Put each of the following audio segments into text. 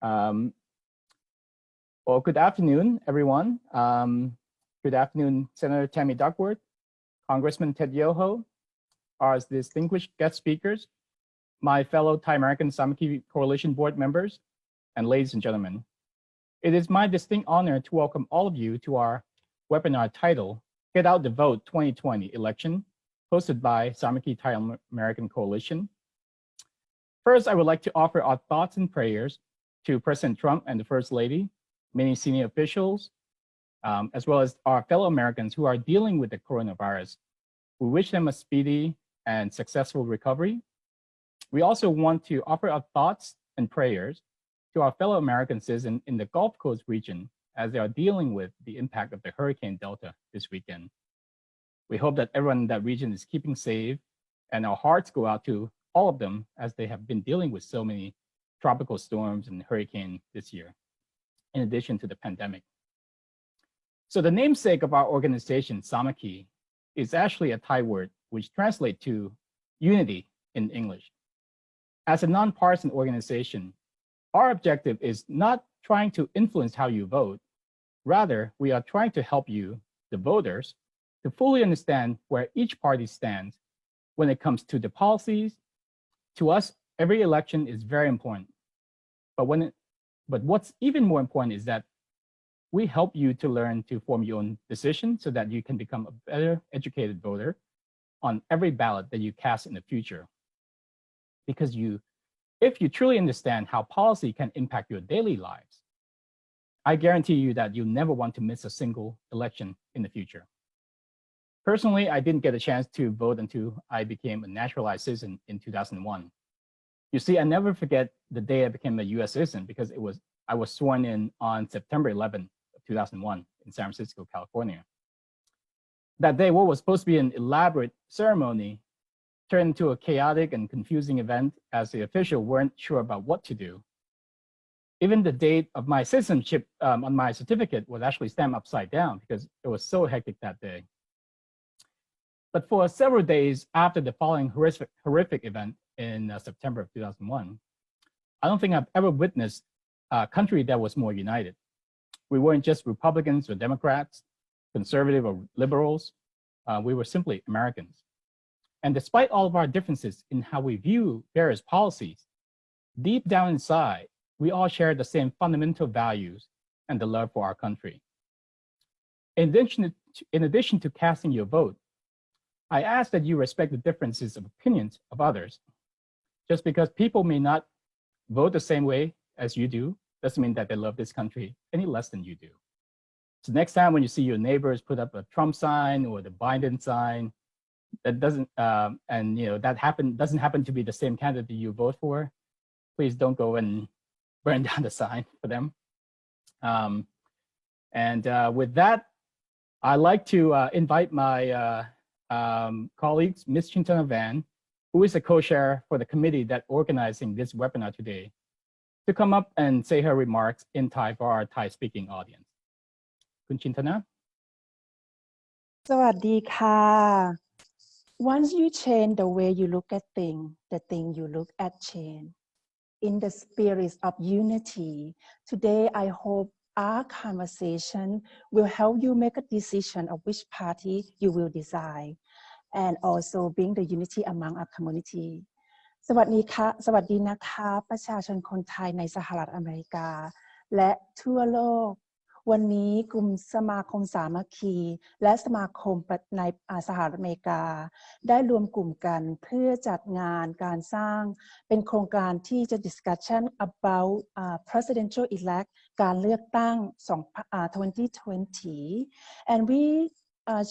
Um, well, good afternoon, everyone. Good afternoon, Senator Tammy Duckworth, Congressman Ted Yoho, our distinguished guest speakers, my fellow Thai American Samaki Coalition board members, and ladies and gentlemen. It is my distinct honor to welcome all of you to our webinar titled Get Out the Vote 2020 election, hosted by Samaki Thai American Coalition. First, I would like to offer our thoughts and prayers to President Trump and the First Lady, many senior officials, as well as our fellow Americans who are dealing with the coronavirus. We wish them a speedy and successful recovery. We also want to offer our thoughts and prayers to our fellow American citizens in the Gulf Coast region as they are dealing with the impact of the Hurricane Delta this weekend. We hope that everyone in that region is keeping safe, and our hearts go out to all of them as they have been dealing with so many tropical storms and hurricanes this year, in addition to the pandemic. So the namesake of our organization, Samaki, is actually a Thai word which translates to unity in English. As a nonpartisan organization, our objective is not trying to influence how you vote. Rather, we are trying to help you, the voters, to fully understand where each party stands when it comes to the policies. To us, every election is very important. But what's even more important is that we help you to learn to form your own decision so that you can become a better educated voter on every ballot that you cast in the future. Because if you truly understand how policy can impact your daily lives, I guarantee you that you never want to miss a single election in the future. Personally, I didn't get a chance to vote until I became a naturalized citizen in 2001. You see, I never forget the day I became a US citizen because I was sworn in on September 11, 2001 in San Francisco, California. That day, what was supposed to be an elaborate ceremony turned into a chaotic and confusing event as the officials weren't sure about what to do. Even the date of my citizenship on my certificate was actually stamped upside down because it was so hectic that day. But for several days after the following horrific event in September of 2001, I don't think I've ever witnessed a country that was more united. We weren't just Republicans or Democrats, conservative or liberals. We were simply Americans. And despite all of our differences in how we view various policies, deep down inside, we all share the same fundamental values and the love for our country. In addition to casting your vote, I ask that you respect the differences of opinions of others. Just because people may not vote the same way as you do, doesn't mean that they love this country any less than you do. So next time when you see your neighbors put up a Trump sign or the Biden sign, that doesn't doesn't happen to be the same candidate you vote for, please don't go and burn down the sign for them. With that, I'd like to invite my colleagues, Ms. Chintana Van, who is a co-chair for the committee that organizing this webinar today, to come up and say her remarks in Thai for our Thai-speaking audience. Kun Chintana? สวัสดีค่ะ Once you change the way you look at things, the thing you look at change. In the spirit of unity, today I hope our conversation will help you make a decision of which party you will decide, and also bring the unity among our community. สวัสดีนะคะประชาชนคนไทยในสหรัฐอเมริกาและทั่วโลกวันนี้กลุ่มสมาคมสามัคคีและสมาคมในสหรัฐอเมริกาได้รวมกลุ่มกันเพื่อจัดงานการสร้างเป็นโครงการที่จะ discussion about presidential elect การเลือกตั้ง2020 and we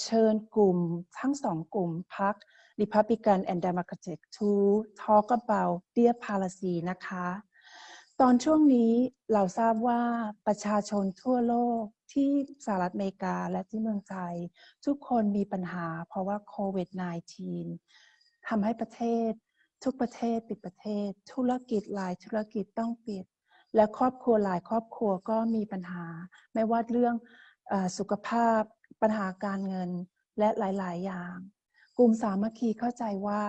เชิญกลุ่มทั้งสองกลุ่มพรรค Republican and Democratic to talk about their policy นะคะตอนช่วงนี้เราทราบว่าประชาชนทั่วโลกที่สหรัฐอเมริกาและที่เมืองไทยทุกคนมีปัญหาเพราะว่าโควิด -19 ทำให้ทุกประเทศปิดประเทศธุรกิจหลายธุรกิจต้องปิดและครอบครัวหลายครอบครัวก็มีปัญหาไม่ว่าเรื่องสุขภาพปัญหาการเงินและหลายๆอย่างกลุ่มสามัคคีเข้าใจว่า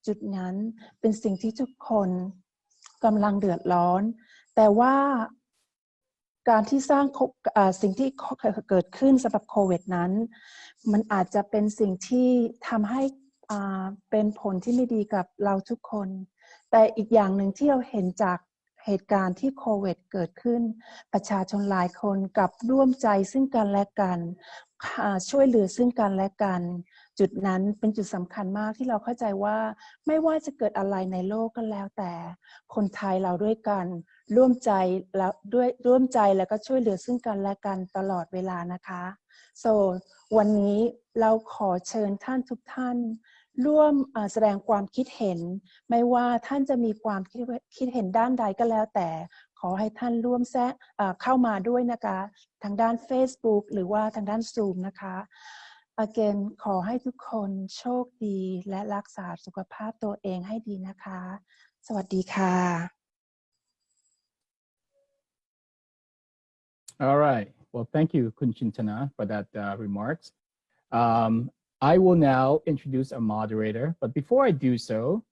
จุดนั้นเป็นสิ่งที่ทุกคนกำลังเดือดร้อน แต่ว่าการที่สร้างสิ่งที่เกิดขึ้นสำหรับโควิดนั้นมันอาจจะเป็นสิ่งที่ทำให้เป็นผลที่ไม่ดีกับเราทุกคนแต่อีกอย่างหนึ่งที่เราเห็นจากเหตุการณ์ที่โควิดเกิดขึ้นประชาชนหลายคนกับร่วมใจซึ่งกันและกันช่วยเหลือซึ่งกันและกันจุดนั้นเป็นจุดสำคัญมากที่เราเข้าใจว่าไม่ว่าจะเกิดอะไรในโลกก็แล้วแต่คนไทยเราด้วยกันร่วมใจแล้วก็ช่วยเหลือซึ่งกันและกันตลอดเวลานะคะ so วันนี้เราขอเชิญท่านทุกท่านร่วมแสดงความคิดเห็นไม่ว่าท่านจะมีความคิดเห็นด้านใดก็แล้วแต่ขอให้ท่านร่วมเข้ามาด้วยนะคะทางด้าน Facebook หรือว่าทางด้าน Zoom นะคะ again ขอให้ทุกคนโชคดีและรักษาสุขภาพตัวเองให้ดีนะคะสวัสดีค่ะ All right. Well, thank you, Kun Chintana, for that remarks. I will now introduce a moderator, but before I do so,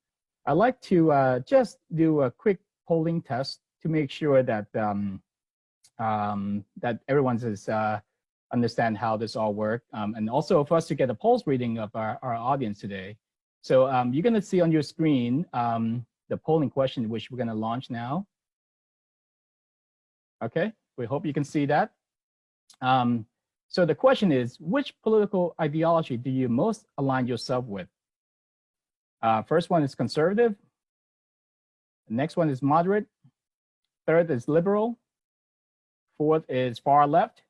I'd like to just do a quick polling test to make sure that that everyone is understand how this all works, and also for us to get a pulse reading of our audience today. So you're going to see on your screen the polling question, which we're going to launch now. Okay. We hope you can see that. So the question is, which political ideology do you most align yourself with? First one is conservative. The next one is moderate. Third is liberal. Fourth is far left.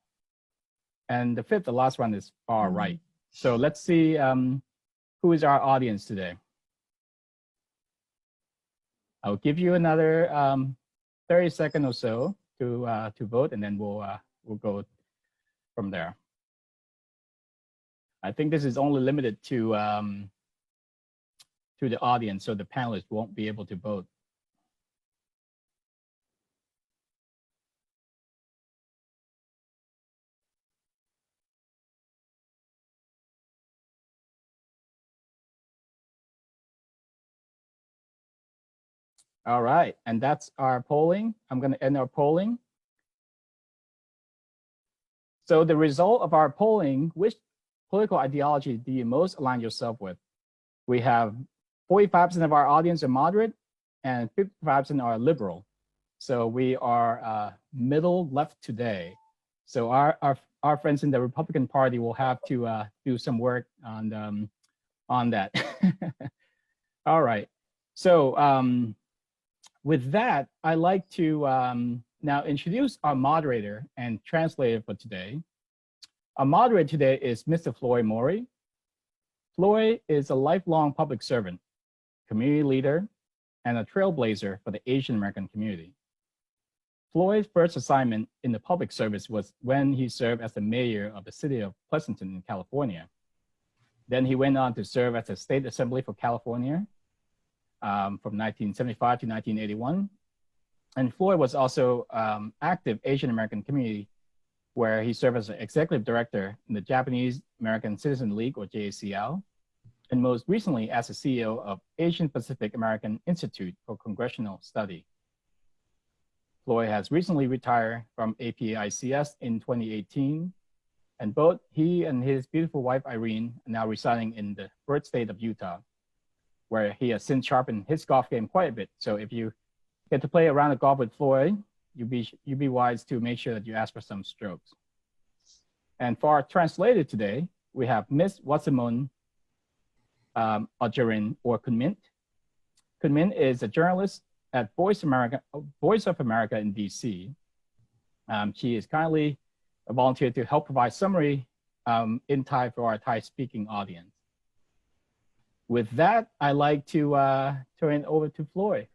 And the fifth, the last one, is far right. So let's see who is our audience today. I'll give you another 30 seconds or so to vote, and then we'll go from there. I think this is only limited to the audience, so the panelists won't be able to vote. All right, and that's our polling. I'm going to end our polling. So the result of our polling, which political ideology do you most align yourself with? We have 45% of our audience are moderate and 55% are liberal. So we are middle left today. So our friends in the Republican Party will have to do some work on that. All right. So with that, I'd like to now introduce our moderator and translator for today. Our moderator today is Mr. Floyd Maury. Floyd is a lifelong public servant, community leader, and a trailblazer for the Asian American community. Floyd's first assignment in the public service was when he served as the mayor of the city of Pleasanton in California. Then he went on to serve as the State Assembly for California from 1975 to 1981. And Floyd was also active Asian American community, where he served as an executive director in the Japanese American Citizen League, or JACL, and most recently as the CEO of Asian Pacific American Institute for Congressional Study. Floyd has recently retired from APICS in 2018, and both he and his beautiful wife, Irene, are now residing in the birth state of Utah, where he has since sharpened his golf game quite a bit. So if you get to play a round of golf with Floyd, you'd be wise to make sure that you ask for some strokes. And for our translator today, we have Miss Watsamon Ajarin, or Kunmint. Kunmint is a journalist at Voice of America in DC. She is kindly volunteered to help provide summary in Thai for our Thai speaking audience. With that, I'd like to turn it over to Floyd.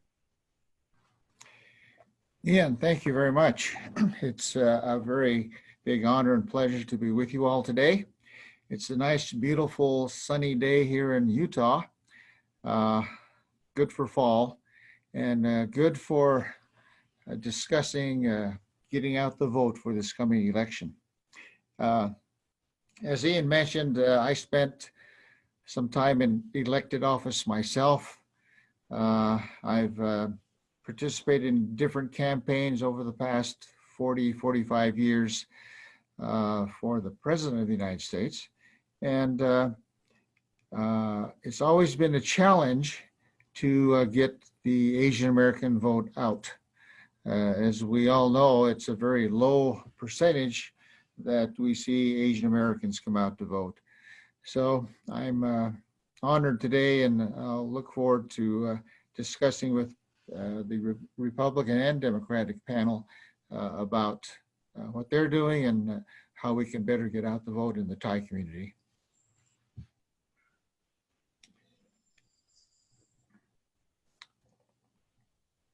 Ian, thank you very much. It's a very big honor and pleasure to be with you all today. It's a nice, beautiful, sunny day here in Utah. Good for fall and good for discussing getting out the vote for this coming election. As Ian mentioned, I spent some time in elected office myself. I've participated in different campaigns over the past 40, 45 years for the President of the United States. And it's always been a challenge to get the Asian American vote out. As we all know, it's a very low percentage that we see Asian Americans come out to vote. So I'm honored today, and I'll look forward to discussing with the Republican and Democratic panel about what they're doing and how we can better get out the vote in the Thai community.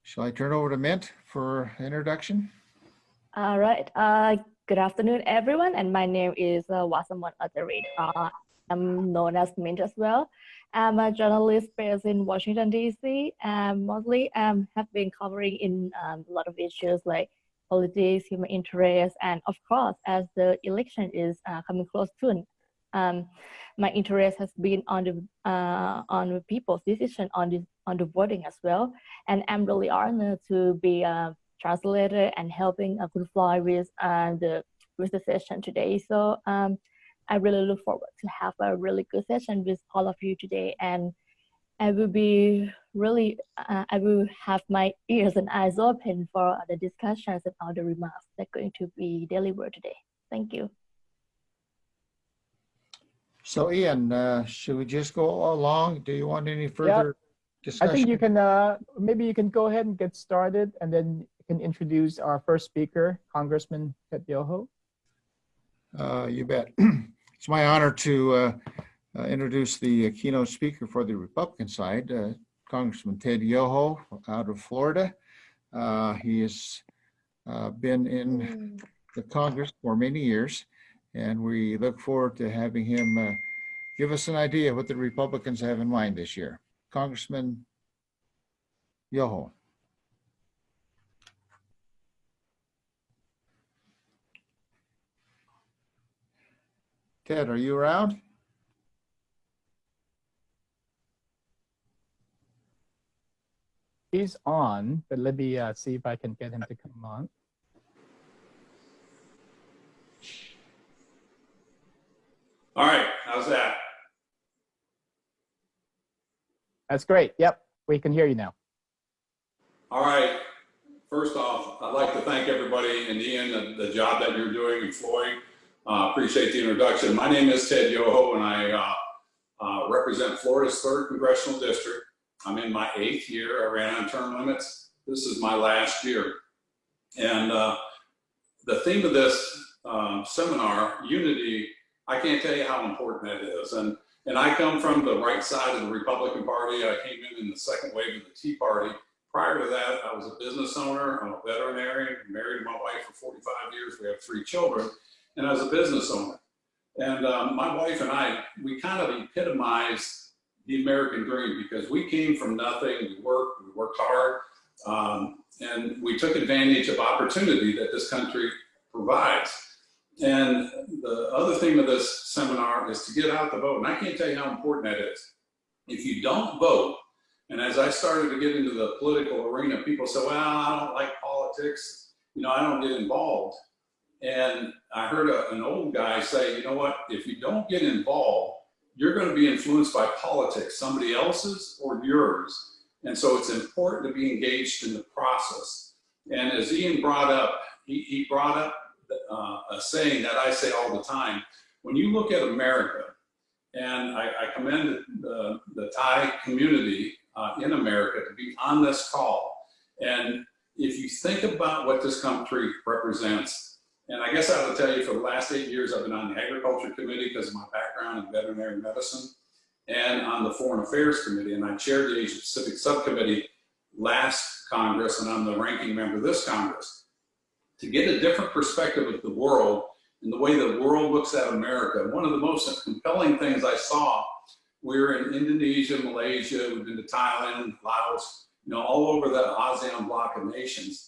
Shall I turn over to Mint for introduction? All right. Good afternoon, everyone. And my name is Wasamon Atarit. I'm known as Mint as well. I'm a journalist based in Washington, D.C. and mostly have been covering in a lot of issues like politics, human interest, and of course, as the election is coming close soon, my interest has been on the people's decision on the voting as well. And I'm really honored to be a translator and helping Kun Floyd with the session today. So I really look forward to have a really good session with all of you today. And I will be really, I will have my ears and eyes open for the discussions and all the remarks that are going to be delivered today. Thank you. So Ian, should we just go along? Do you want any further discussion? I think you can, maybe you can go ahead and get started, and then you can introduce our first speaker, Congressman Ted Yoho. You bet. It's my honor to introduce the keynote speaker for the Republican side, Congressman Ted Yoho out of Florida. He has been in the Congress for many years, and we look forward to having him give us an idea of what the Republicans have in mind this year. Congressman Yoho. Ted, are you around? He's on, but let me see if I can get him to come on. All right, how's that? That's great. Yep, we can hear you now. All right, first off, I'd like to thank everybody and Ian, the job that you're doing, and Floyd. Appreciate the introduction. My name is Ted Yoho, and I represent Florida's 3rd Congressional District. I'm in my 8th year. I ran on term limits. This is my last year. And the theme of this seminar, unity, I can't tell you how important that is. And I come from the right side of the Republican Party. I came in the second wave of the Tea Party. Prior to that, I was a business owner. I'm a veterinarian, married to my wife for 45 years. We have 3 children, and I was a business owner. And my wife and I, we kind of epitomized the American dream because we came from nothing. We worked hard, and we took advantage of opportunity that this country provides. And the other theme of this seminar is to get out the vote. And I can't tell you how important that is. If you don't vote, and as I started to get into the political arena, people say, well, I don't like politics. You know, I don't get involved. And I heard an old guy say, you know what, if you don't get involved, you're going to be influenced by politics, somebody else's or yours. And so it's important to be engaged in the process. And as Ian brought up, he brought up a saying that I say all the time. When you look at America, and I commend the Thai community in America to be on this call. And if you think about what this country represents, and I guess I would tell you for the last 8 years, I've been on the Agriculture Committee because of my background in veterinary medicine, and on the Foreign Affairs Committee, and I chaired the Asia Pacific Subcommittee last Congress, and I'm the ranking member of this Congress. To get a different perspective of the world and the way the world looks at America, one of the most compelling things I saw, we were in Indonesia, Malaysia, we've been to Thailand, Laos, you know, all over the ASEAN bloc of nations.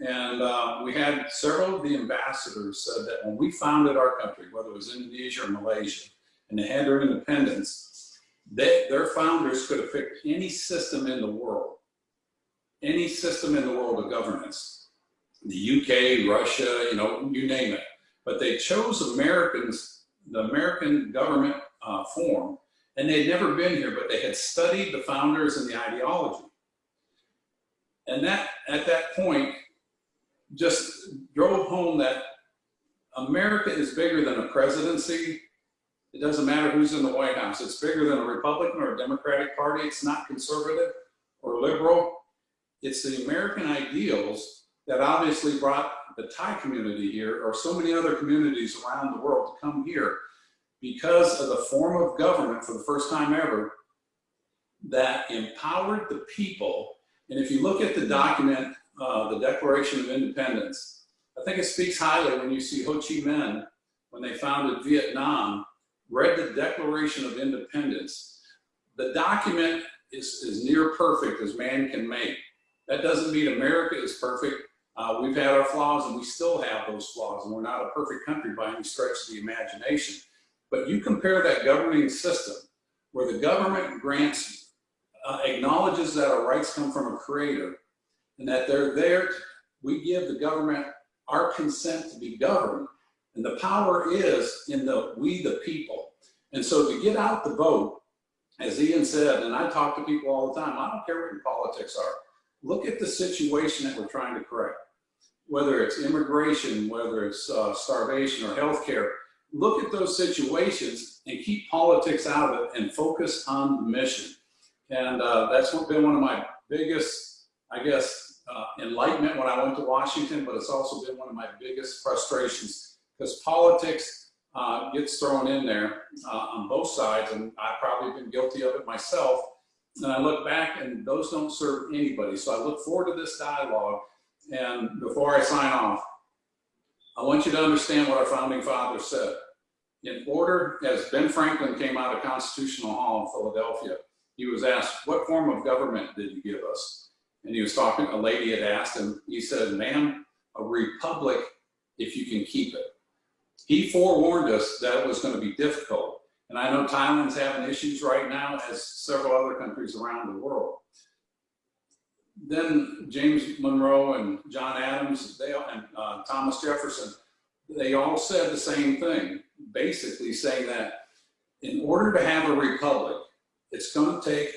And we had several of the ambassadors said that when we founded our country, whether it was Indonesia or Malaysia, and they had their independence, their founders could have picked any system in the world. any system in the world of governance, the UK, Russia, you know, you name it. But they chose the American government form, and they'd never been here, but they had studied the founders and the ideology. And that, at that point, just drove home that America is bigger than a presidency. It doesn't matter who's in the White House. It's bigger than a Republican or a Democratic Party. It's not conservative or liberal. It's the American ideals that obviously brought the Thai community here, or so many other communities around the world, to come here because of the form of government for the first time ever that empowered the people. And if you look at the document, the Declaration of Independence, I think it speaks highly when you see Ho Chi Minh, when they founded Vietnam, read the Declaration of Independence. The document is near perfect as man can make. That doesn't mean America is perfect. We've had our flaws, and we still have those flaws, and we're not a perfect country by any stretch of the imagination. But you compare that governing system where the government grants, acknowledges that our rights come from a creator, and that they're there, we give the government our consent to be governed. And the power is in we the people. And so to get out the vote, as Ian said, and I talk to people all the time, I don't care what your politics are. Look at the situation that we're trying to correct. Whether it's immigration, whether it's starvation or healthcare, look at those situations and keep politics out of it and focus on the mission. And that's been one of my biggest, I guess, enlightenment when I went to Washington, but it's also been one of my biggest frustrations because politics gets thrown in there on both sides, and I've probably been guilty of it myself. And I look back, and those don't serve anybody. So I look forward to this dialogue. And before I sign off, I want you to understand what our founding fathers said. In order, as Ben Franklin came out of Constitutional Hall in Philadelphia, he was asked, what form of government did you give us? And he was talking, a lady had asked him, he said, ma'am, a republic if you can keep it. He forewarned us that it was going to be difficult. And I know Thailand's having issues right now, as several other countries around the world. Then James Monroe and John Adams, and Thomas Jefferson, they all said the same thing, basically saying that in order to have a republic, it's going to take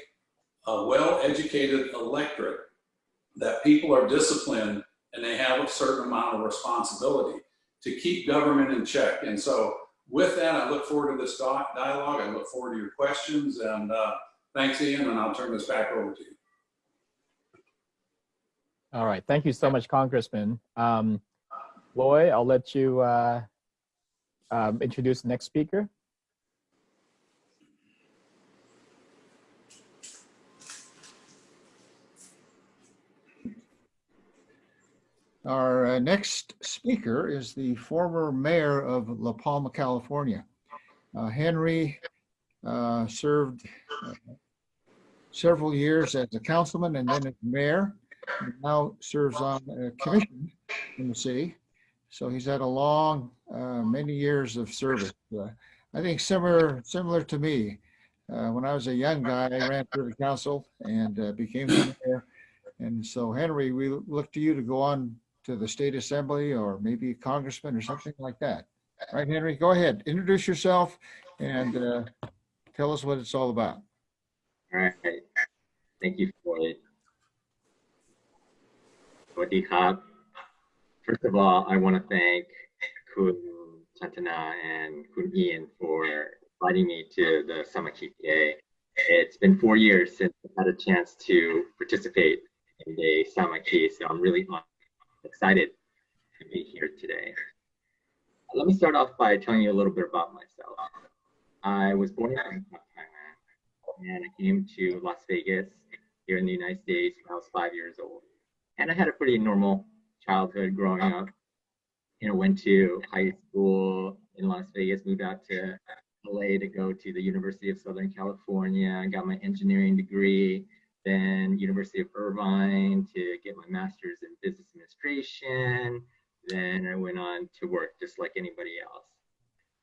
a well-educated electorate, that people are disciplined and they have a certain amount of responsibility to keep government in check. And so with that, I look forward to this dialogue. I look forward to your questions. And thanks, Ian, and I'll turn this back over to you. All right. Thank you so much, Congressman. Loy, I'll let you introduce the next speaker. Our next speaker is the former mayor of La Palma, California. Henry served several years as a councilman and then as mayor. He now serves on a commission in the city. So he's had a long, many years of service. I think similar to me. When I was a young guy, I ran for the council and became the mayor. And so, Henry, we look to you to go on to the state assembly or maybe a congressman or something like that. Right, Henry? Go ahead. Introduce yourself and tell us what it's all about. All right. Thank you for it. Sawasdee krab. First of all, I want to thank Kun Chantana and Kun Ian for inviting me to the Samakhi today. It's been 4 years since I had a chance to participate in the Samakhi, so I'm really excited to be here today. Let me start off by telling you a little bit about myself. I was born in Bangkok, Thailand, and I came to Las Vegas here in the United States when I was 5 years old. And I had a pretty normal childhood growing up. You know, went to high school in Las Vegas, moved out to LA to go to the University of Southern California, got my engineering degree, then University of Irvine to get my master's in business administration. Then I went on to work just like anybody else.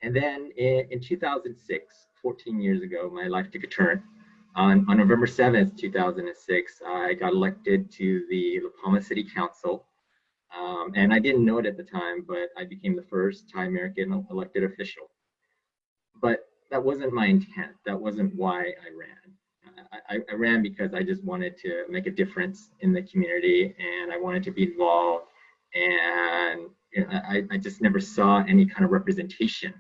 And then in 2006, 14 years ago, my life took a turn. On November 7th, 2006, I got elected to the La Palma City Council. And I didn't know it at the time, but I became the first Thai American elected official. But that wasn't my intent. That wasn't why I ran. I ran because I just wanted to make a difference in the community, and I wanted to be involved. And you know, I just never saw any kind of representation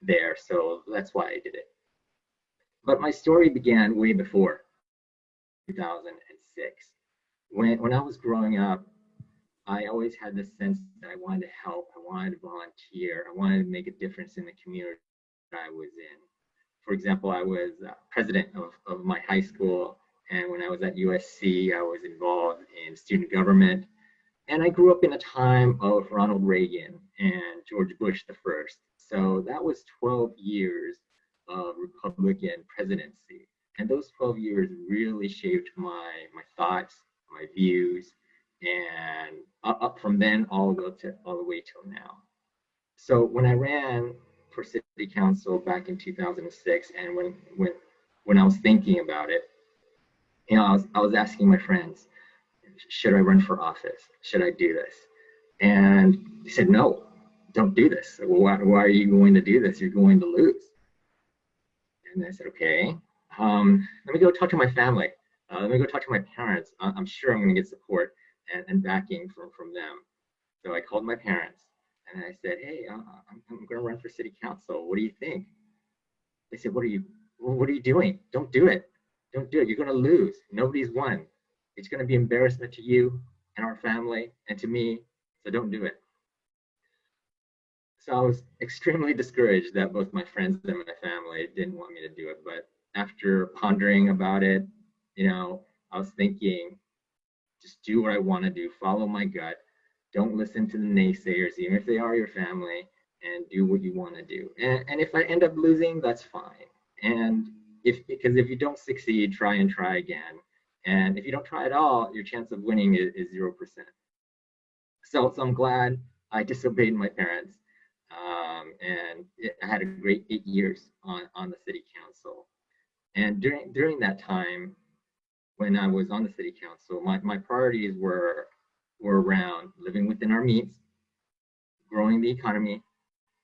there. So that's why I did it. But my story began way before 2006. When I was growing up, I always had this sense that I wanted to help, I wanted to volunteer, I wanted to make a difference in the community that I was in. For example, I was president of my high school, and when I was at USC, I was involved in student government. And I grew up in a time of Ronald Reagan and George Bush the first. So that was 12 years of Republican presidency. And those 12 years really shaped my thoughts, my views, and up from then all the way till now. So when I ran for city council back in 2006, and when I was thinking about it, you know, I was asking my friends, should I run for office? Should I do this? And they said, no, don't do this. Why are you going to do this? You're going to lose. And I said, okay, let me go talk to my family. Let me go talk to my parents. I'm sure I'm going to get support and backing from them. So I called my parents and I said, hey, I'm going to run for city council. What do you think? They said, what are you doing? Don't do it. Don't do it. You're going to lose. Nobody's won. It's going to be embarrassment to you and our family and to me. So don't do it. So I was extremely discouraged that both my friends and my family didn't want me to do it. But after pondering about it, you know, I was thinking, just do what I want to do, follow my gut, don't listen to the naysayers, even if they are your family, and do what you want to do. And if I end up losing, that's fine. And because if you don't succeed, try again. And if you don't try at all, your chance of winning is 0%. So I'm glad I disobeyed my parents. And I had a great 8 years on the city council. And during that time, when I was on the city council, my priorities were around living within our means, growing the economy,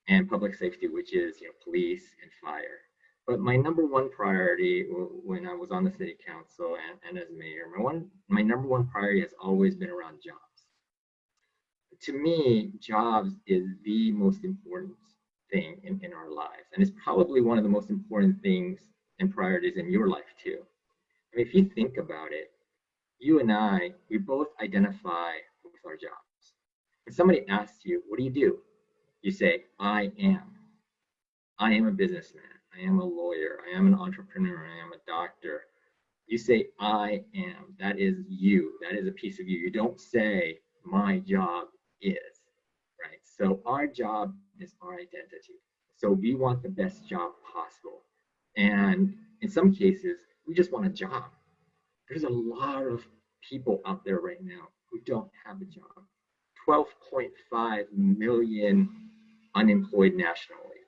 and public safety, which is, you know, police and fire. But my number one priority when I was on the city council and as mayor, my number one priority has always been around jobs. To me, jobs is the most important thing in our lives. And it's probably one of the most important things and priorities in your life too. I mean, if you think about it, you and I, we both identify with our jobs. When somebody asks you, what do you do? You say, I am. I am a businessman. I am a lawyer. I am an entrepreneur. I am a doctor. You say, I am. That is you. That is a piece of you. You don't say, my job is, right? So our job is our identity. So we want the best job possible. And in some cases, we just want a job. There's a lot of people out there right now who don't have a job. 12.5 million unemployed nationally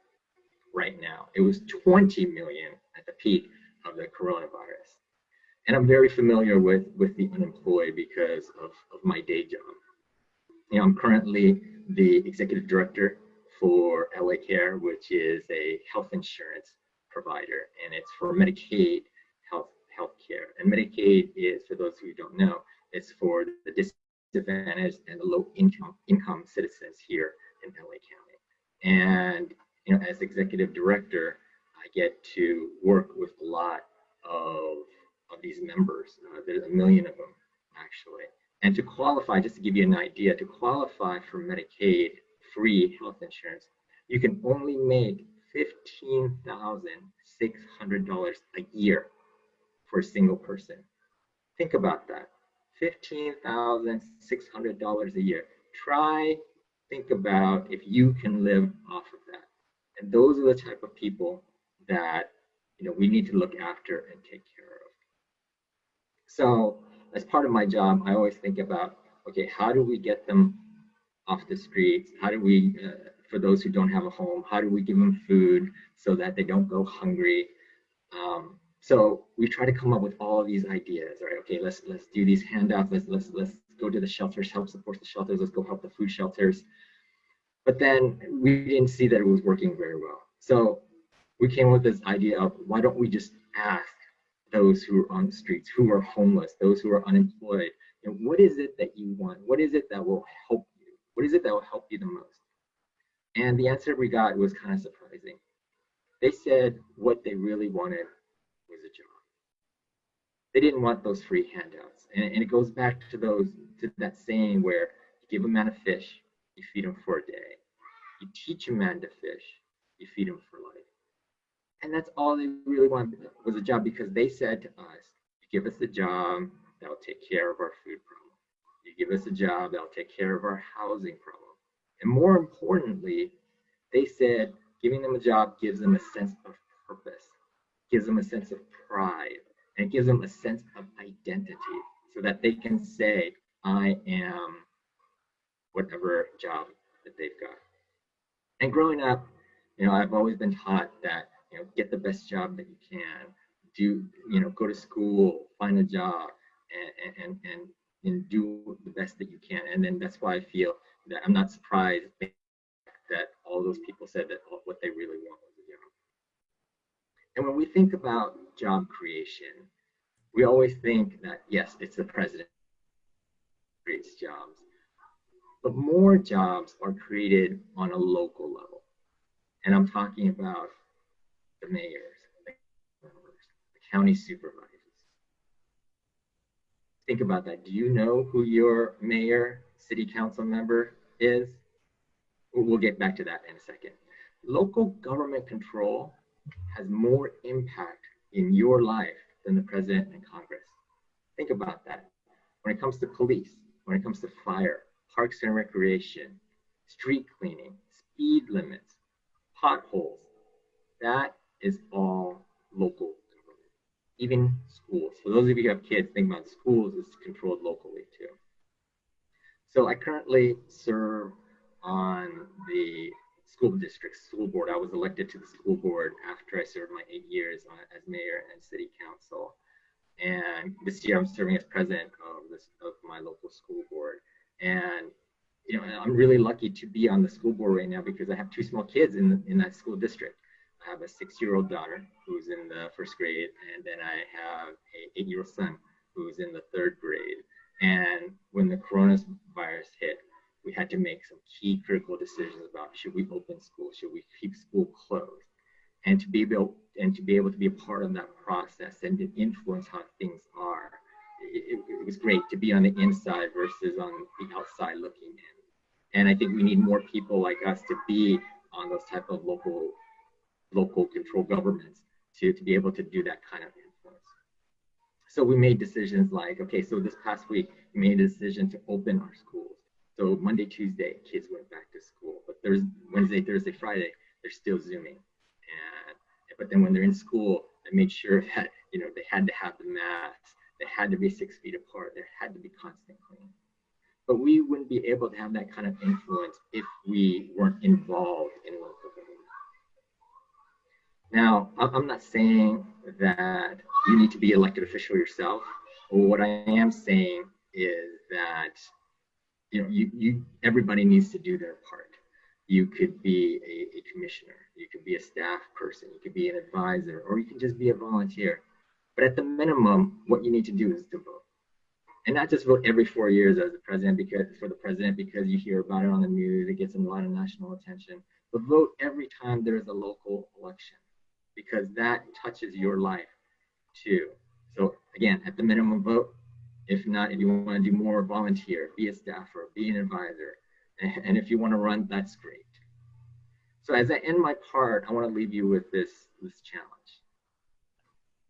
right now. It was 20 million at the peak of the coronavirus. And I'm very familiar with the unemployed because of my day job. You know, I'm currently the executive director for LA Care, which is a health insurance provider, and it's for Medicaid health care. And Medicaid is, for those who don't know, it's for the disadvantaged and the low income citizens here in LA County. And you know, as executive director, I get to work with a lot of these members. There's 1 million of them actually. And to qualify, just to give you an idea, to qualify for Medicaid free health insurance, you can only make $15,600 a year for a single person. Think about that. $15,600 a year. Think about if you can live off of that. And those are the type of people that, you know, we need to look after and take care of. So as part of my job, I always think about, okay, how do we get them off the streets? How do we, for those who don't have a home, how do we give them food so that they don't go hungry? So we try to come up with all of these ideas, right? Okay, let's do these handouts. Let's go to the shelters, help support the shelters. Let's go help the food shelters. But then we didn't see that it was working very well. So we came up with this idea of why don't we just ask those who are on the streets, who are homeless, those who are unemployed, and what is it that you want? What is it that will help you? What is it that will help you the most? And the answer we got was kind of surprising. They said what they really wanted was a job. They didn't want those free handouts. And it goes back to that saying where you give a man a fish, you feed him for a day. You teach a man to fish, you feed him for life. And that's all they really wanted was a job, because they said to us, you give us a job, that'll take care of our food problem. You give us a job, that'll take care of our housing problem. And more importantly, they said giving them a job gives them a sense of purpose, gives them a sense of pride, and it gives them a sense of identity so that they can say, I am whatever job that they've got. And growing up, I've always been taught that, get the best job that you can, go to school, find a job, and do the best that you can. And then that's why I feel that I'm not surprised that all those people said that what they really want was a job. And when we think about job creation, we always think that, yes, it's the president who creates jobs, but more jobs are created on a local level. And I'm talking about the mayors, the county supervisors. Think about that. Do you know who your mayor, city council member is? We'll get back to that in a second. Local government control has more impact in your life than the president and Congress. Think about that. When it comes to police, when it comes to fire, parks and recreation, street cleaning, speed limits, potholes, that is all local government. Even schools. For those of you who have kids, think about schools is controlled locally too. So I currently serve on the school board. I was elected to the school board after I served my 8 years as mayor and city council. And this year I'm serving as president of my local school board. And I'm really lucky to be on the school board right now because I have two small kids in that school district. I have a 6-year-old daughter who's in the 1st grade, and then I have an 8-year-old son who's in the 3rd grade. And when the coronavirus hit, we had to make some key critical decisions about should we open school, should we keep school closed, and to be able to be a part of that process and to influence how things are. It was great to be on the inside versus on the outside looking in. And I think we need more people like us to be on those type of local control governments to be able to do that kind of influence. So we made decisions like, okay, so this past week, we made a decision to open our schools. So Monday, Tuesday, kids went back to school, but Wednesday, Thursday, Friday, they're still Zooming. But then when they're in school, I made sure that, they had to have the masks, they had to be 6 feet apart, there had to be constant cleaning. But we wouldn't be able to have that kind of influence if we weren't involved in local government. Now, I'm not saying that you need to be elected official yourself. What I am saying is that everybody needs to do their part. You could be a commissioner, you could be a staff person, you could be an advisor, or you can just be a volunteer. But at the minimum, what you need to do is to vote. And not just vote every 4 years as the president because you hear about it on the news, it gets a lot of national attention, but vote every time there's a local election because that touches your life too. So again, at the minimum, vote. If not, if you want to do more, volunteer, be a staffer, be an advisor. And if you want to run, that's great. So as I end my part, I want to leave you with this challenge.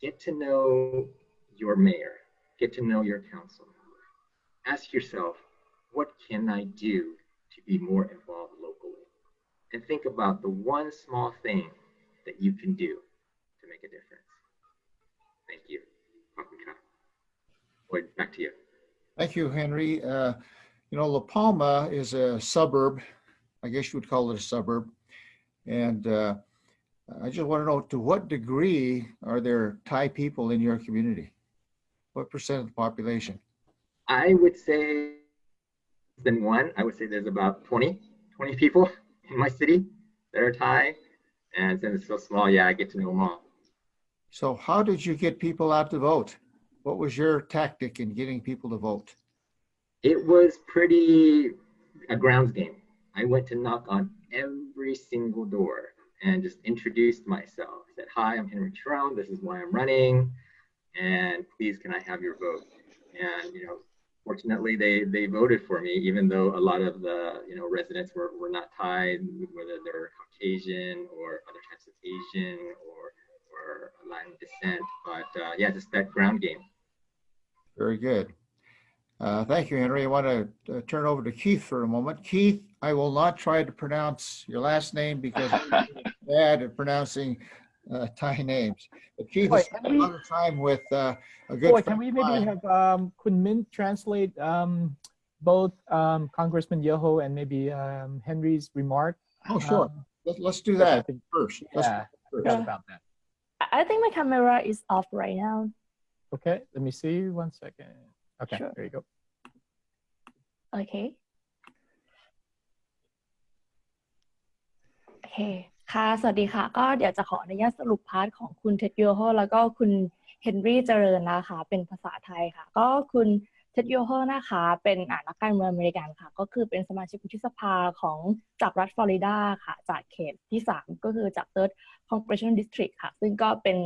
Get to know your mayor, get to know your council member. Ask yourself, what can I do to be more involved locally? And think about the one small thing that you can do to make a difference. Thank you. Wait, back to you. Thank you, Henry. La Palma is a suburb. I guess you would call it a suburb. And I just want to know, to what degree are there Thai people in your community? What percent of the population? I would say than one. I would say there's about 20 people in my city that are Thai. And since it's so small, yeah, I get to know them all. So how did you get people out to vote? What was your tactic in getting people to vote? It was pretty a grounds game. I went to knock on every single door and just introduced myself. I said, hi, I'm Henry Trone. This is why I'm running. And please, can I have your vote? And, fortunately, they voted for me, even though a lot of the, residents were not Thai, whether they're Caucasian or other types of Asian or Latin descent. But yeah, just that ground game. Very good. Thank you, Henry. I want to turn over to Keith for a moment. Keith, I will not try to pronounce your last name because I'm bad at pronouncing Thai names. But Keith has spent a lot of time with a good can we maybe have Kun Min translate both Congressman Yoho and maybe Henry's remark? Oh, sure. Let's do that first. Yeah, forgot about that. I think my camera is off right now. Okay, let me see 1 second. Okay, Sure. there you go. Okay. โอเคค่ะสวัสดีค่ะก็เดี๋ยวจะขออนุญาตสรุปพาร์ทของคุณเท็ดโยโฮแล้วก็คุณเฮนรี่เจริญนะคะเป็นภาษาไทยค่ะก็คุณเท็ดโยโฮนะคะเป็นนักการเมืองอเมริกันค่ะก็คือเป็นสมาชิกวุฒิสภาของจากรัฐฟลอริดาค่ะจากเขตที่3ก็คือจาก Third Congressional District ค่ะซึ่งก็เป็น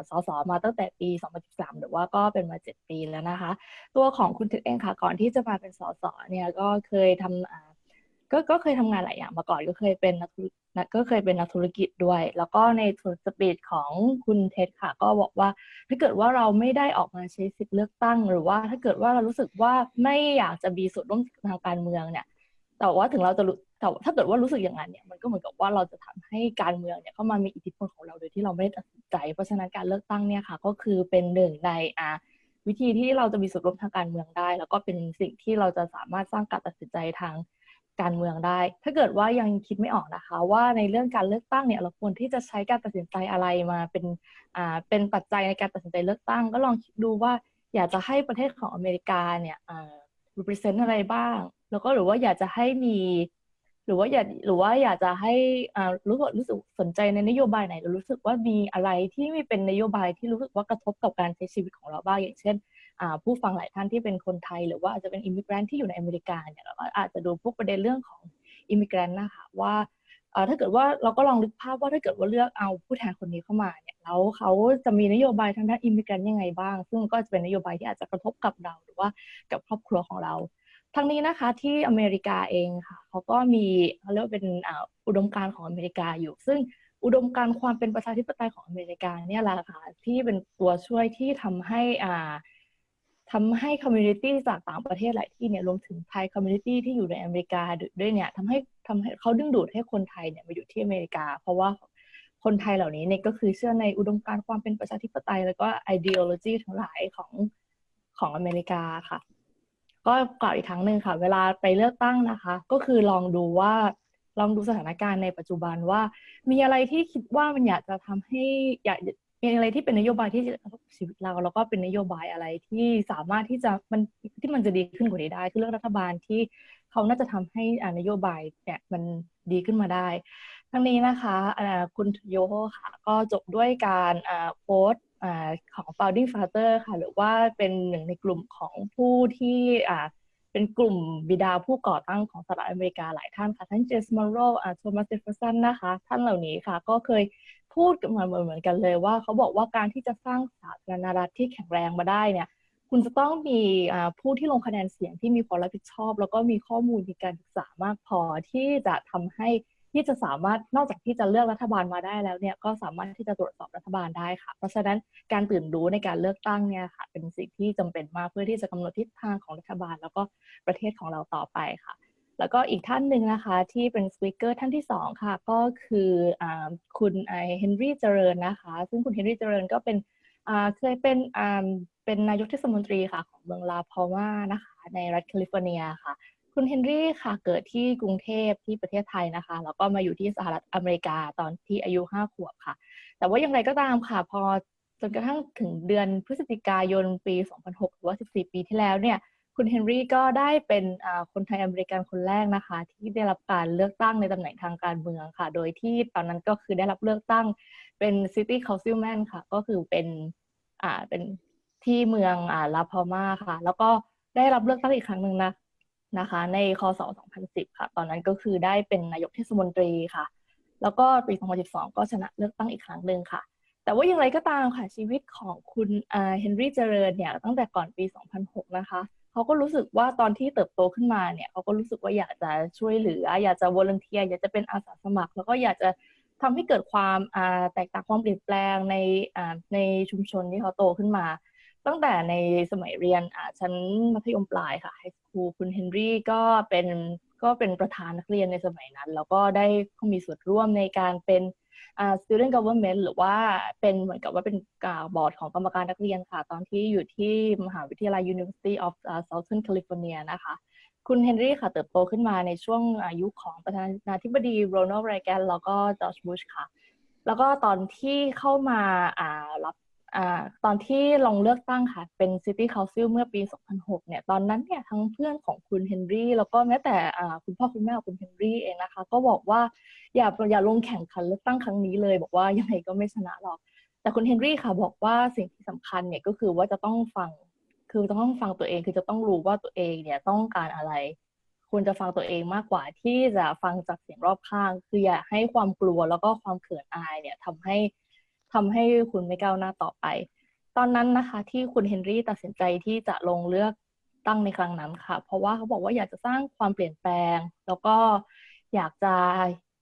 สสมาตั้งแต่ปี2013หรือว่าก็เป็นมา7ปีแล้วนะคะตัวของคุณเท็ดเองค่ะก่อนที่จะมาเป็นสสเนี่ยก็เคยทำก็เคยทำงานหลายอย่างมาก่อนก็เคยเป็นนักธุรกิจด้วยแล้วก็ในสปีดของคุณเท็ดค่ะก็บอกว่าถ้าเกิดว่าเราไม่ได้ออกมาใช้สิทธิ์เลือกตั้งหรือว่าถ้าเกิดว่าเรารู้สึกว่าไม่อยากจะมีส่วนร่วมทางการเมืองเนี่ยแต่ว่าถึงเราจะแต่ถ้าเกิดว่ารู้สึกอย่างนั้นเนี่ยมันก็เหมือนกับว่าเราจะทำให้การเมืองเนี่ยเข้ามามีอิทธิพลของเราโดยที่เราไม่ได้ตัดสินใจเพราะฉะนั้นการเลือกตั้งเนี่ยค่ะก็คือเป็นหนึ่งในวิธีที่เราจะมีส่วนร่วมทางการเมืองได้แล้วก็เป็นสิ่งที่เราจะสามารถสร้างการตัดสินใจทางการเมืองได้ถ้าเกิดว่ายังคิดไม่ออกนะคะว่าในเรื่องการเลือกตั้งเนี่ยเราควรที่จะใช้การตัดสินใจอะไรมาเป็นปัจจัยในการตัดสินใจเลือกตั้งก็ลองคิดดูว่าอยากจะให้ประเทศของอเมริกาเนี่ยrepresent อะไรบ้างแล้วก็หรือว่าอยากจะให้มีหรือว่าอยากจะให้รู้สึกสนใจในนโยบายไหนหรือรู้สึกว่ามีอะไรที่ไม่เป็นนโยบายที่รู้สึกว่ากระทบกับการใช้ชีวิตของเราบ้างอย่างเช่นผู้ฟังหลายท่านที่เป็นคนไทยหรือว่าอาจจะเป็นอิมิเกรนต์ที่อยู่ในอเมริกาเนี่ยเราก็อาจจะดูพวกประเด็นเรื่องของอิมิเกรนต์นะคะว่าถ้าเกิดว่าเราก็ลองนึกภาพว่าถ้าเกิดว่าเลือกเอาผู้แทนคนนี้เข้ามาเนี่ยแล้วเขาจะมีนโยบายทางด้านอิมิเกรนต์ยังไงบ้างซึ่งก็จะเป็นนโยบายที่อาจจะกระทบกับเราหรือว่ากับครอบครัวของเราทั้งนี้นะคะที่อเมริกาเองค่ะเขาก็มีเขาเรียกว่าเป็นอุดมการณ์ของอเมริกาอยู่ซึ่งอุดมการณ์ความเป็นประชาธิปไตยของอเมริกาเนี่ยแหละค่ะที่เป็นตัวช่วยที่ทำให้คอมมูนิตี้จากต่างประเทศหลายที่เนี่ยรวมถึงไทยคอมมูนิตี้ที่อยู่ในอเมริกาด้วยเนี่ยทำให้เขาดึงดูดให้คนไทยเนี่ยมาอยู่ที่อเมริกาเพราะว่าคนไทยเหล่านี้เนี่ยก็คือเชื่อในอุดมการณ์ความเป็นประชาธิปไตยแล้วก็ ideology ทั้งหลายของอเมริกาค่ะก็กล่าวอีกครั้งหนึ่งค่ะเวลาไปเลือกตั้งนะคะก็คือลองดูสถานการณ์ในปัจจุบันว่ามีอะไรที่คิดว่ามันอยากจะทำให้มีอะไรที่เป็นนโยบายที่จะกระทบชีวิตเราแล้วก็เป็นนโยบายอะไรที่สามารถที่มันจะดีขึ้นกว่านี้ได้คือเลือกรัฐบาลที่เขาน่าจะทำให้นโยบายเนี่ยมันดีขึ้นมาได้ทั้งนี้นะคะคุณโยโฮค่ะก็จบด้วยการโพสต์ของ founding father ค่ะหรือว่าเป็นหนึ่งในกลุ่มของผู้ที่เป็นกลุ่มบิดาผู้ก่อตั้งของสหรัฐอเมริกาหลายท่านค่ะทั้งเจมส์ มอนโรโทมัส เจฟเฟอร์สันนะคะท่านเหล่านี้ค่ะก็เคยพูดกันมาเหมือนกันเลยว่าเขาบอกว่าการที่จะสร้างสาธารณรัฐที่แข็งแรงมาได้เนี่ยคุณจะต้องมีผู้ที่ลงคะแนนเสียงที่มีความรับผิดชอบแล้วก็มีข้อมูลมีการศึกษามากพอที่จะทำให้ที่จะสามารถนอกจากที่จะเลือกรัฐบาลมาได้แล้วเนี่ยก็สามารถที่จะตรวจสอบรัฐบาลได้ค่ะเพราะฉะนั้นการตื่นรู้ในการเลือกตั้งเนี่ยค่ะเป็นสิ่งที่จำเป็นมากเพื่อที่จะกำหนดทิศทางของรัฐบาลแล้วก็ประเทศของเราต่อไปค่ะแล้วก็อีกท่านหนึ่งนะคะที่เป็นสปีกเกอร์ท่านที่2ค่ะก็คือคุณเฮนรี่เจริญนะคะซึ่งคุณเฮนรี่เจริญก็เป็นเคยเป็นนายกเทศมนตรีค่ะของเมืองลาพอลมานะคะในรัฐแคลิฟอร์เนียค่ะ คุณเฮนรี่ค่ะเกิดที่กรุงเทพที่ประเทศไทยนะคะแล้วก็มาอยู่ที่สหรัฐอเมริกาตอนที่อายุ5 ขวบค่ะแต่ว่าอย่างไรก็ตามค่ะพอจนกระทั่งถึงเดือนพฤศจิกายนปี 2006 หรือว่า 14 ปีที่แล้วเนี่ยคุณเฮนรี่ก็ได้เป็นคนไทยอเมริกันคนแรกนะคะที่ได้รับการเลือกตั้งในตำแหน่งทางการเมืองค่ะโดยที่ตอนนั้นก็คือได้รับเลือกตั้งเป็น City Councilman ค่ะก็คือเป็นที่เมืองลาพามาค่ะแล้วก็ได้รับเลือกตั้งอีกครั้งหนึ่งนะคะในคศ 2010 ค่ะตอนนั้นก็คือได้เป็นนายกเทศมนตรีค่ะแล้วก็ปี 2012 ก็ชนะเลือกตั้งอีกครั้งหนึ่งค่ะแต่ว่าอย่างไรก็ตามค่ะชีวิตของคุณเฮนรี่เจริญเนี่ยตั้งแต่ก่อนปี 2006 นะคะเขาก็รู้สึกว่าตอนที่เติบโตขึ้นมาเนี่ยเขาก็รู้สึกว่าอยากจะช่วยเหลืออยากจะวอลันเทียร์อยากจะเป็นอาสาสมัครแล้วก็อยากจะทำให้เกิดความแตกต่างความเปลี่ยนแปลงในชุมชนที่เขาโตขึ้นมาตั้งแต่ในสมัยเรียนชั้นมัธยมปลายค่ะไฮสคูลคุณเฮนรี่ก็เป็นประธานนักเรียนในสมัยนั้นแล้วก็ได้มีส่วนร่วมในการเป็นstudent government หรือว่าเป็นเหมือนกับว่าเป็นบอร์ดของกรรมการนักเรียนค่ะตอนที่อยู่ที่มหาวิทยาลัย University of Southern California นะคะคุณเฮนรี่ค่ะเติบโตขึ้นมาในช่วงอายุของประธานาธิบดีโรนัลด์ เรแกนแล้วก็จอร์จ บุชค่ะแล้วก็ตอนที่เข้ามารับตอนที่ลงเลือกตั้งค่ะเป็น City Council เมื่อปี 2006 เนี่ยตอนนั้นเนี่ยทั้งเพื่อนของคุณเฮนรี่แล้วก็แม้แต่คุณพ่อคุณแม่ของคุณเฮนรี่เองนะคะก็บอกว่าอย่าลงแข่งขันเลือกตั้งครั้งนี้เลยบอกว่ายังไงก็ไม่ชนะหรอกแต่คุณเฮนรี่ค่ะบอกว่าสิ่งที่สำคัญเนี่ยก็คือว่าจะต้องฟังตัวเองคือจะต้องรู้ว่าตัวเองเนี่ยต้องการอะไรควรจะฟังตัวเองมากกว่าที่จะฟังจากเสียงรอบข้างคืออย่าให้ความกลัวแล้วก็ความเขินอายเนี่ยทำให้คุณไม่ก้าวหน้าต่อไปตอนนั้นนะคะที่คุณเฮนรี่ตัดสินใจที่จะลงเลือกตั้งในครั้งนั้นค่ะเพราะว่าเขาบอกว่าอยากจะสร้างความเปลี่ยนแปลงแล้วก็อยากจะ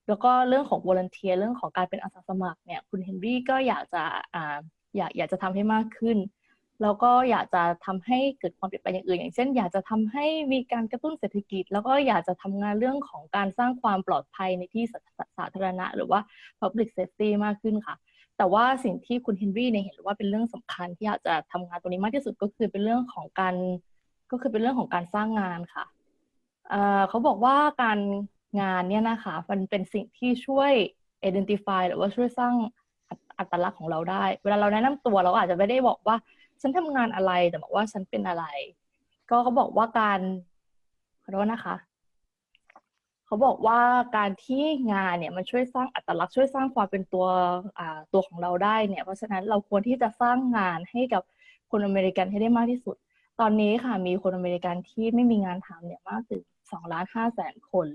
แล้วก็เรื่องของวอลันเทียร์เรื่องของการเป็นอาสาสมัครเนี่ยคุณเฮนรี่ก็อยากจะทำให้มากขึ้นแล้วก็อยากจะทำให้เกิดความเปลี่ยนแปลงอย่างอื่นอย่างเช่นอยากจะทำให้มีการกระตุ้นเศรษฐกิจแล้วก็อยากจะทำงานเรื่องของการสร้างความปลอดภัยในที่สาธารณะหรือว่า public safety มากขึ้นค่ะแต่ว่าสิ่งที่คุณเฮนรี่เนี่ยเห็นว่าเป็นเรื่องสำคัญที่อยากจะทำงานตรงนี้มากที่สุดก็คือเป็นเรื่องของการสร้างงานค่ะเขาบอกว่าการงานเนี่ยนะคะมันเป็นสิ่งที่ช่วย identify หรือว่าช่วยสร้างอัตลักษณ์ของเราได้เวลาเราแนะนำตัวเราอาจจะไม่ได้บอกว่าฉันทำงานอะไรแต่บอกว่าฉันเป็นอะไรก็เขาบอกว่าขอโทษนะคะเขาบอกว่าการที่งานเนี่ยมันช่วยสร้างอัตลักษณ์ช่วยสร้างความเป็นตัวของเราได้เนี่ยเพราะฉะนั้นเราควรที่จะสร้างงานให้กับคนอเมริกันให้ได้มากที่สุดตอนนี้ค่ะมีคนอเมริกันที่ไม่มีงานทำเนี่ยมากถึง2.5 ล้านคน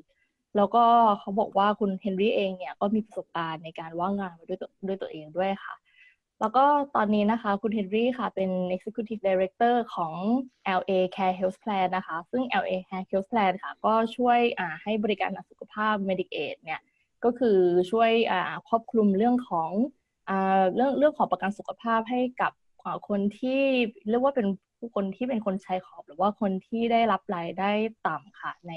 แล้วก็เขาบอกว่าคุณเฮนรี่เองเนี่ยก็มีประสบการณ์ในการว่างงานมาด้วยตัวเองด้วยค่ะแล้วก็ตอนนี้นะคะคุณเฮนรี่ค่ะเป็น Executive Director ของ LA Care Health Plan นะคะซึ่ง LA Care Health Plan ค่ะก็ช่วยให้บริการสุขภาพ Medicaid เนี่ยก็คือช่วยครอบคลุมเรื่องของเรื่องของประกันสุขภาพให้กับคนที่เรียกว่าเป็นผู้คนที่เป็นคนชายขอบหรือว่าคนที่ได้รับรายได้ต่ำค่ะใน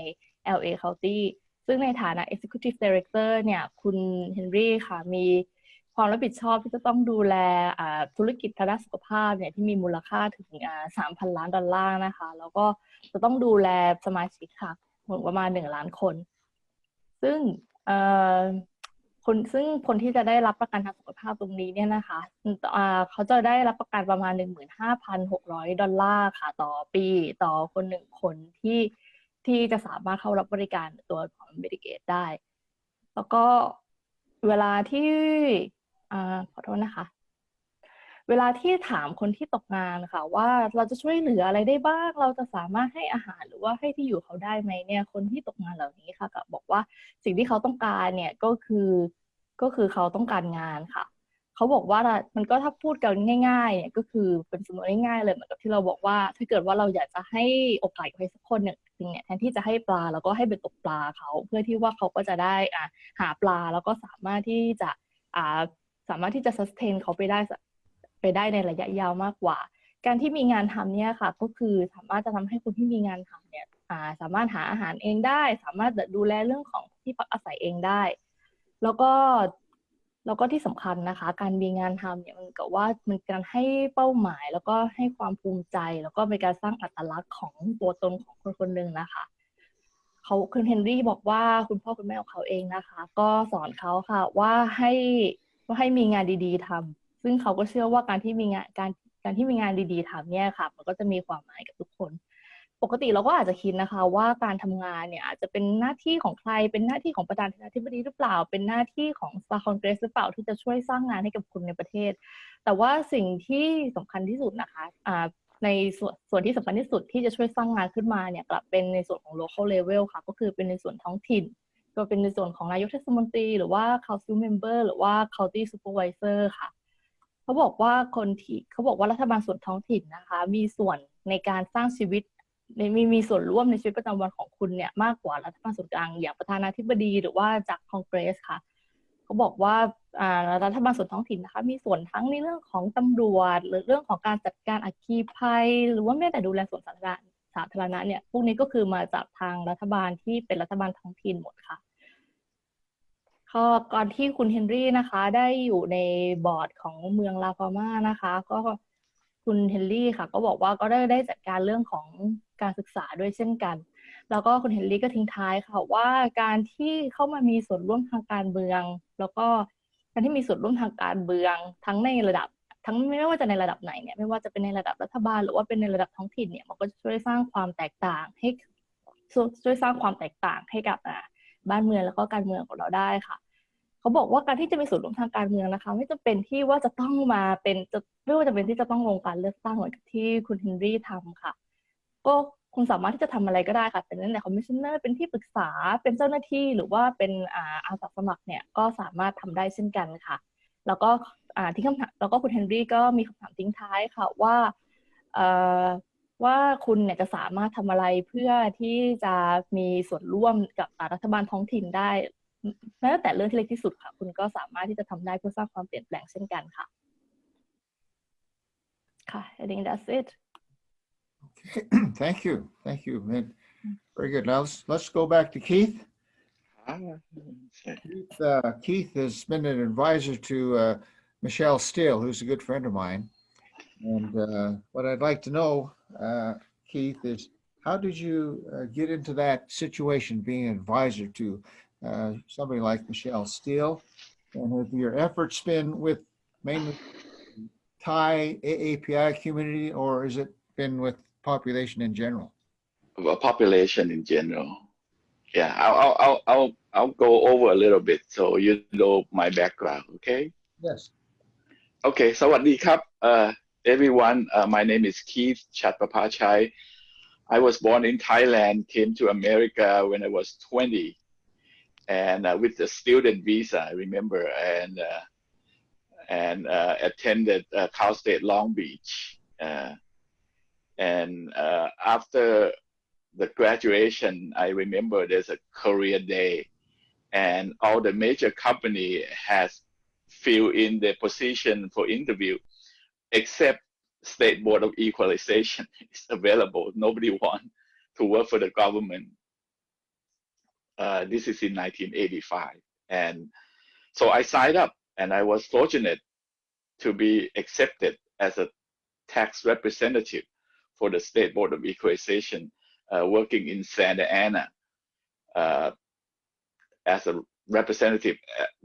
LA County ซึ่งในฐานะ Executive Director เนี่ยคุณเฮนรี่ค่ะมีความรับผิดชอบที่จะต้องดูแลธุรกิจทางด้านสุขภาพเนี่ยที่มีมูลค่าถึง3,000 ล้านดอลลาร์นะคะแล้วก็จะต้องดูแลสมาชิกค่ะประมาณ1 ล้านคนซึ่งคนที่จะได้รับประกันทางสุขภาพตรงนี้เนี่ยนะคะเขาจะได้รับประกันประมาณ 15,600 ดอลลาร์ค่ะต่อปีต่อคน1 คนที่จะสามารถเข้ารับบริการตัวของ Medicaid ได้แล้วก็เวลาที่ขอโทษนะคะเวลาที่ถามคนที่ตกงานค่ะว่าเราจะช่วยเหลืออะไรได้บ้างเราจะสามารถให้อาหารหรือว่าให้ที่อยู่เขาได้ไหมเนี่ยคนที่ตกงานเหล่านี้ค่ะก็บอกว่าสิ่งที่เขาต้องการเนี่ยก็คือเขาต้องการงานค่ะเขาบอกว่ามันก็ถ้าพูดกันง่ายๆเนี่ยก็คือเป็นสมมติง่ายๆเลยเหมือนกับที่เราบอกว่าถ้าเกิดว่าเราอยากจะให้โอกาสใครสักคนเนี่ยจริงเนี่ยแทนที่จะให้ปลาแล้วก็ให้ไปตกปลาเขาเพื่อที่ว่าเขาก็จะได้หาปลาแล้วก็สามารถที่จะ sustain เขาไปได้ในระยะยาวมากกว่าการที่มีงานทำเนี่ยค่ะก็คือสามารถจะทำให้คนที่มีงานทำเนี่ยสามารถหาอาหารเองได้สามารถดูแลเรื่องของที่พักอาศัยเองได้แล้วก็ที่สำคัญนะคะการมีงานทำเนี่ยมันก็ว่ามันการให้เป้าหมายแล้วก็ให้ความภูมิใจแล้วก็เป็นการสร้างอัตลักษณ์ของตัวตนของคนคนหนึ่งนะคะ คุณเฮนรี่บอกว่าคุณพ่อคุณแม่ของเขาเองนะคะก็สอนเขาค่ะว่าให้มีงานดีๆทำซึ่งเขาก็เชื่อว่าการที่มีงานดีๆทำเนี่ยค่ะมันก็จะมีความหมายกับทุกคนปกติเราก็อาจจะคิดนะคะว่าการทำงานเนี่ยอาจจะเป็นหน้าที่ของใครเป็นหน้าที่ของประธานาธิบดีหรือเปล่าเป็นหน้าที่ของสภาคองเกรสหรือเปล่าที่จะช่วยสร้างงานให้กับคนในประเทศแต่ว่าสิ่งที่สำคัญที่สุดนะคะในส่วนที่สำคัญที่สุดที่จะช่วยสร้างงานขึ้นมาเนี่ยกลับเป็นในส่วนของ local level ค่ะก็คือเป็นในส่วนท้องถิ่นก็เป็นในส่วนของนายกเทศมนตรีหรือว่า council member หรือว่า county supervisor ค่ะเขาบอกว่ารัฐบาลส่วนท้องถิ่นนะคะมีส่วนในการสร้างชีวิตมีส่วนร่วมในชีวิตประจำวันของคุณเนี่ยมากกว่ารัฐบาลส่วนกลางอย่างประธานาธิบดีหรือว่าจากคอนเกรสค่ะเขาบอกว่ารัฐบาลส่วนท้องถิ่นนะคะมีส่วนทั้งในเรื่องของตำรวจหรือเรื่องของการจัดการอัคคีภัยหรือว่าแม้แต่ดูแลสวนสาธารณะเนี่ยพวกนี้ก็คือมาจากทางรัฐบาลที่เป็นรัฐบาลท้องถิ่นหมดค่ะก่อนที่คุณเฮนรี่นะคะได้อยู่ในบอร์ดของเมืองลาฟาม่านะคะก็คุณเฮนรี่ค่ะก็บอกว่าก็ได้จัดการเรื่องของการศึกษาด้วยเช่นกันแล้วก็คุณเฮนรี่ก็ทิ้งท้ายค่ะว่าการที่เข้ามามีส่วนร่วมทางการเมืองแล้วก็การที่มีส่วนร่วมทางการเมืองทั้งในระดับทั้งไม่ว่าจะในระดับไหนเนี่ยไม่ว่าจะเป็นในระดับรัฐบาลหรือว่าเป็นในระดับท้องถิ่นเนี่ยมันก็จะช่วยสร้างความแตกต่างให้กับบ้านเมืองแล้วก็การเมืองของเราได้ค่ะเขาบอกว่าการที่จะมีส่วนร่วมทางการเมืองนะคะไม่จำเป็นที่ว่าจะต้องมาเป็นไม่ว่าจะเป็นที่จะต้องลงการเลือกตั้งเหมือนกับที่คุณเฮนรี่ทำค่ะก็คุณสามารถที่จะทำอะไรก็ได้ค่ะเป็นตั้งแต่คอมมิชชันเนอร์เป็นที่ปรึกษาเป็นเจ้าหน้าที่หรือว่าเป็นอาสาสมัครเนี่ยก็สามารถทำได้เช่นกันค่ะแล้วก็ที่คำถามแล้วก็คุณเฮนรี่ก็มีคำถามทิ้งท้ายค่ะว่าคุณเนี่ยจะสามารถทำอะไรเพื่อที่จะมีส่วนร่วมกับรัฐบาลท้องถิ่นได้แม้แต่เรื่องที่เล็กที่สุดค่ะคุณก็สามารถที่จะทำได้เพื่อสร้างความเปลี่ยนแปลงเช่นกันค่ะค่ะ I think that's it Okay. Thank you, man. Very good. Now let's go back to Keith. Keith has been an advisor to Michelle Steele, who's a good friend of mine. And what I'd like to know, Keith, is how did you get into that situation, being an advisor to somebody like Michelle Steele? And have your efforts been with mainly Thai AAPI community, or has it been with population in general? Population in general. Yeah, I'll go over a little bit so you know my background. Okay. Yes. Okay. สวัสดีครับ everyone. My name is Keith Chatpapachai. I was born in Thailand, came to America when I was 20, and with the student visa, I remember, and attended Cal State Long Beach. And after the graduation, I remember there's a career day, and all the major company has filled in the position for interview, except State Board of Equalization is available. Nobody wants to work for the government. This is in 1985, and so I signed up, and I was fortunate to be accepted as a tax representative for the State Board of Equalization, working in Santa Ana as a representative.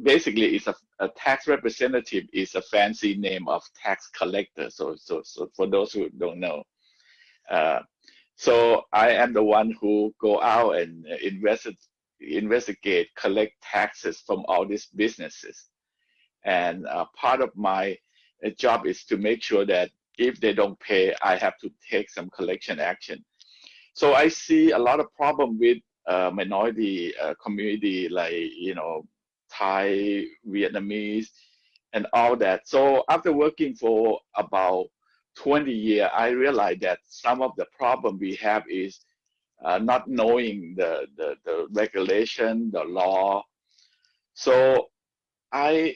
Basically, it's a tax representative is a fancy name of tax collector. So for those who don't know, so I am the one who go out and investigate, collect taxes from all these businesses. And part of my job is to make sure that if they don't pay, I have to take some collection action. So I see a lot of problem with minority community, like, Thai, Vietnamese, and all that. So after working for about 20 years, I realized that some of the problem we have is not knowing the regulation, the law. So I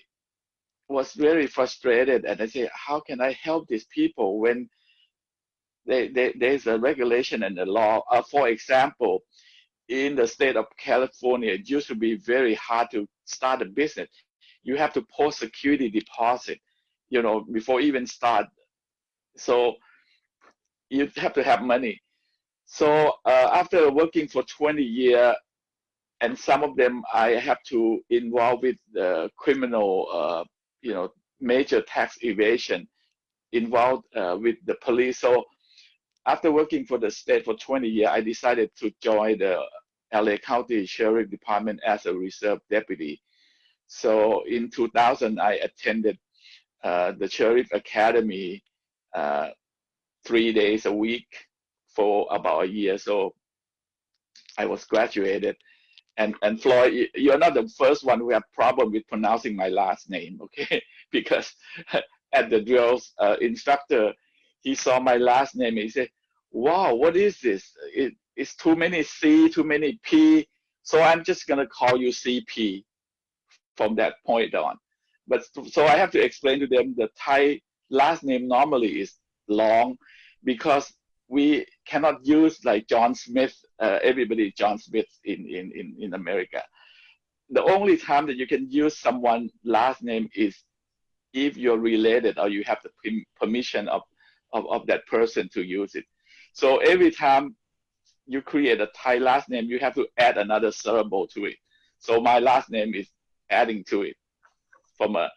was very frustrated, and I say, how can I help these people when there's a regulation and a law? For example, in the state of California, it used to be very hard to start a business. You have to post security deposit, before even start. So you have to have money. So after working for 20 years, and some of them I have to involve with criminal, major tax evasion, involved with the police. So after working for the state for 20 years, I decided to join the LA County Sheriff Department as a reserve deputy. So in 2000, I attended the Sheriff Academy 3 days a week for about a year. So I was graduated. And Floyd, you're not the first one who have problem with pronouncing my last name, okay? Because at the drills, instructor, he saw my last name. He said, "Wow, what is this? It's too many C, too many P. So I'm just gonna call you CP from that point on." But so I have to explain to them the Thai last name normally is long because we cannot use like John Smith. Everybody John Smith in America. The only time that you can use someone's last name is if you're related or you have the permission of that person to use it. So every time you create a Thai last name, you have to add another syllable to it. So my last name is adding to it from a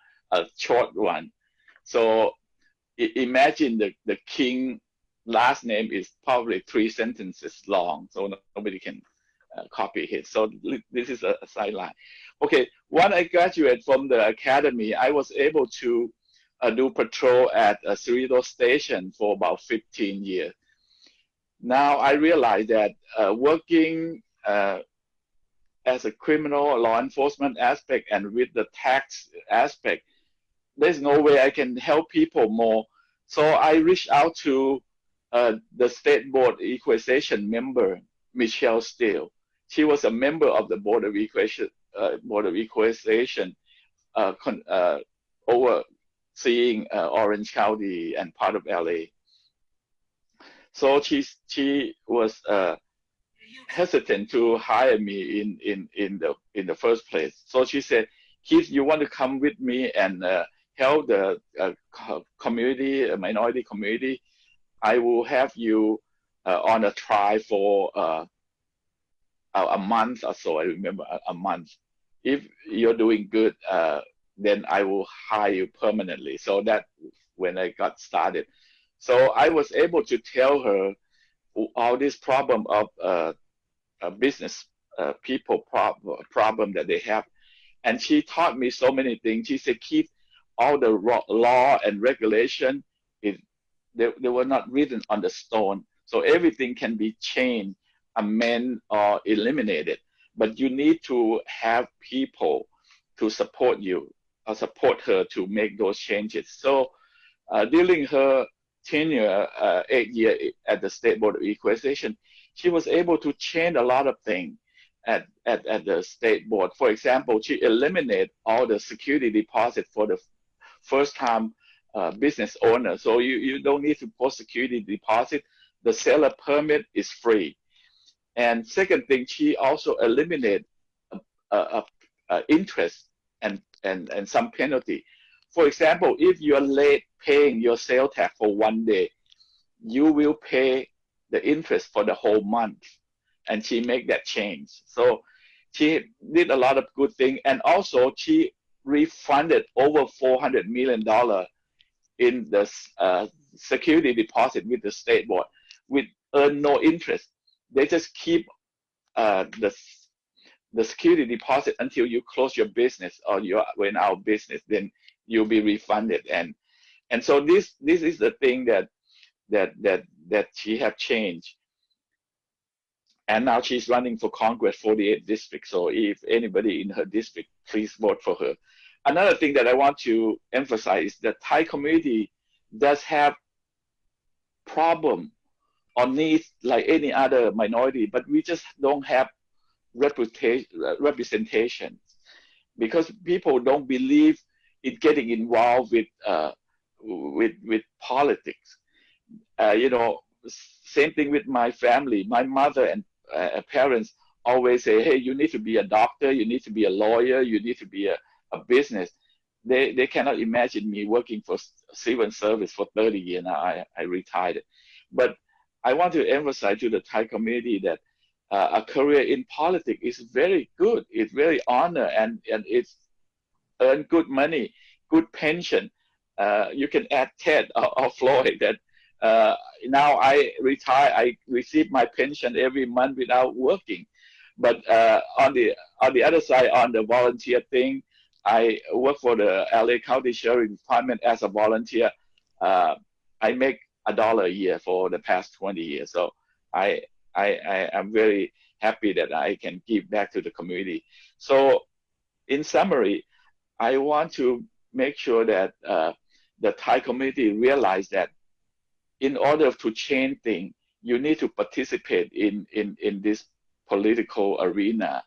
short one. So imagine the king last name is probably 3 sentences long, so nobody can copy it. So this is a sideline. Okay, when I graduated from the academy, I was able to do patrol at a Cerritos station for about 15 years. Now I realize that working as a criminal law enforcement aspect and with the tax aspect, there's no way I can help people more. So I reached out to the State Board Equalization member, Michelle Steele. She was a member of the Board of Equalization overseeing Orange County and part of LA. So she was hesitant to hire me in the first place. So she said, "Keith, you want to come with me and help the community, minority community? I will have you on a trial for a month or so." I remember a month. If you're doing good, then I will hire you permanently. So that's when I got started. So I was able to tell her all this problem of business people problem that they have. And she taught me so many things. She said, "Keith, all the law and regulation, they were not written on the stone. So everything can be changed, amended, or eliminated. But you need to have people to support you or support her to make those changes." So during her tenure, 8 years at the State Board of Equalization, she was able to change a lot of things at the State Board. For example, she eliminated all the security deposit for the first-time business owner. So you don't need to post security deposit. The seller permit is free. And second thing, she also eliminated interest and some penalty. For example, if you're late paying your sales tax for 1 day, you will pay the interest for the whole month. And she made that change. So she did a lot of good things. And also she refunded over $400 million in the security deposit with the State Board with no interest. They just keep the security deposit until you close your business or you're in our business, then you'll be refunded. And so this is the thing that she have changed. And now she's running for Congress, 48 districts. So if anybody in her district, please vote for her. Another thing that I want to emphasize is that Thai community does have problem or needs like any other minority, but we just don't have representation because people don't believe in getting involved with politics. Same thing with my family. My mother and parents always say, "Hey, you need to be a doctor, you need to be a lawyer, you need to be a business." They cannot imagine me working for civil service for 30 years now. I retired. But I want to emphasize to the Thai community that a career in politics is very good. It's very honor and it's earn good money, good pension. You can add Ted or Floyd that now I retire, I receive my pension every month without working. But on the other side, on the volunteer thing, I work for the LA County Sheriff Department as a volunteer. I make $1 a year for the past 20 years. So I am very happy that I can give back to the community. So in summary, I want to make sure that the Thai community realize that in order to change things, you need to participate in this political arena,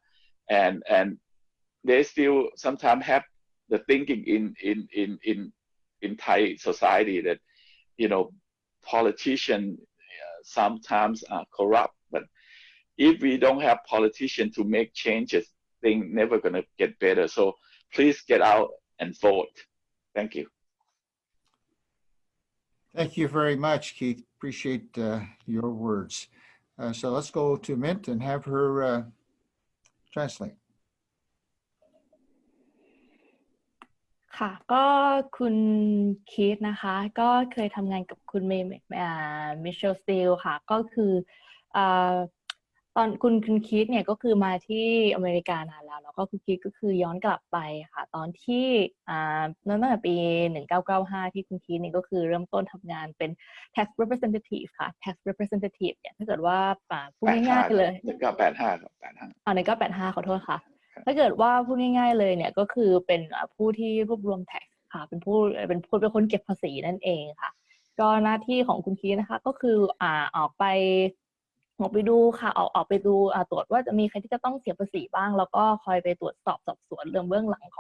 and they still sometimes have the thinking in Thai society that politicians sometimes are corrupt. But if we don't have politicians to make changes, things never gonna get better. So please get out and vote. Thank you. Thank you very much, Keith. Appreciate your words. So let's go to Mint and have her translate. ค่ะก็คุณคีธนะคะก็เคยทำงานกับคุณมิเชลสตีลค่ะก็คือตอนคุณคีธเนี่ยก็คือมาที่อเมริกานานแล้วก็คุณคีธก็คือย้อนกลับไปค่ะตอนที่ตั้งแต่ปี1995ที่คุณคีธเนี่ยก็คือเริ่มต้นทำงานเป็น tax representative ค่ะ tax representative เนี่ยถ้าเกิดว่าพูดง่ายๆเลย1985ครับ1985ขอโทษค่ะถ้าเกิดว่าพูดง่ายๆเลยเนี่ยก็คือเป็นผู้ที่รวบรวม tax ค่ะเป็นคนเก็บภาษีนั่นเองค่ะก็หน้าที่ของคุณคีธนะคะก็คือออกไปดูค่ะออกไปดูตรวจว่าจะมีใครที่จะต้องเสียภาษีบ้างแล้วก็คอยไปตรวจสอบสวนเรื่องเบื้องหลังข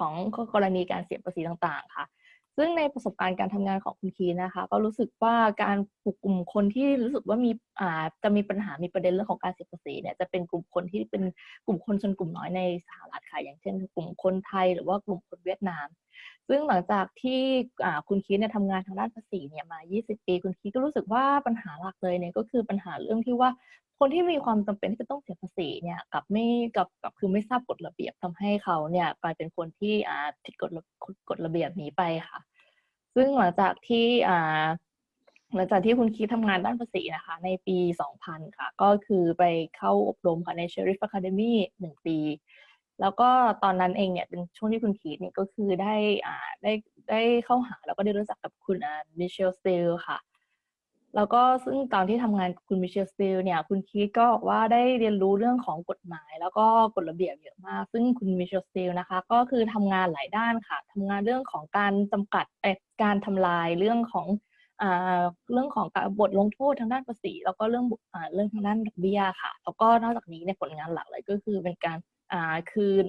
องกรณีการเสียภาษีต่างๆค่ะซึ่งในประสบการณ์การทำงานของคุณคีธนะคะก็รู้สึกว่าการปลุกกลุ่มคนที่รู้สึกว่ามีจะมีปัญหามีประเด็นเรื่องของการเสียภาษีเนี่ยจะเป็นกลุ่มคนที่เป็นกลุ่มคนชนกลุ่มน้อยในสหรัฐค่ะอย่างเช่นกลุ่มคนไทยหรือว่ากลุ่มคนเวียดนามซึ่งหลังจากที่คุณคีธเนี่ยทำงานทางด้านภาษีเนี่ยมา20 ปีคุณคีธก็รู้สึกว่าปัญหาหลักเลยเนี่ยก็คือปัญหาเรื่องที่ว่าคนที่มีความจำเป็นที่จะต้องเสียภาษีเนี่ยกับคือไม่ทราบกฎระเบียบทำให้เขาเนี่ยกลายเป็นคนที่ผิดกฎระเบียบนี้ไปค่ะซึ่งหลังจากที่คุณคีธทำงานด้านภาษีนะคะในปี 2000 ค่ะก็คือไปเข้าอบรมค่ะใน Sheriff Academy 1 ปีแล้วก็ตอนนั้นเองเนี่ยเป็นช่วงที่คุณคีธเนี่ยก็คือได้เข้าหาแล้วก็ได้รู้จักกับคุณมิเชลสตีลค่ะแล้วก็ซึ่งตอนที่ทำงานกับคุณมิเชลสตีลเนี่ยคุณคีธก็บอกว่าได้เรียนรู้เรื่องของกฎหมายแล้วก็กฎระเบียบเยอะมากซึ่งคุณมิเชลสตีลนะคะก็คือทำงานหลายด้านค่ะทำงานเรื่องของการจำกัดการทำลายเรื่องของการบทลงโทษทางด้านภาษีแล้วก็เรื่องทางด้านดอกเบี้ยค่ะแล้วก็นอกจากนี้เนี่ยผลงานหลักเลยก็คือเป็นการคืน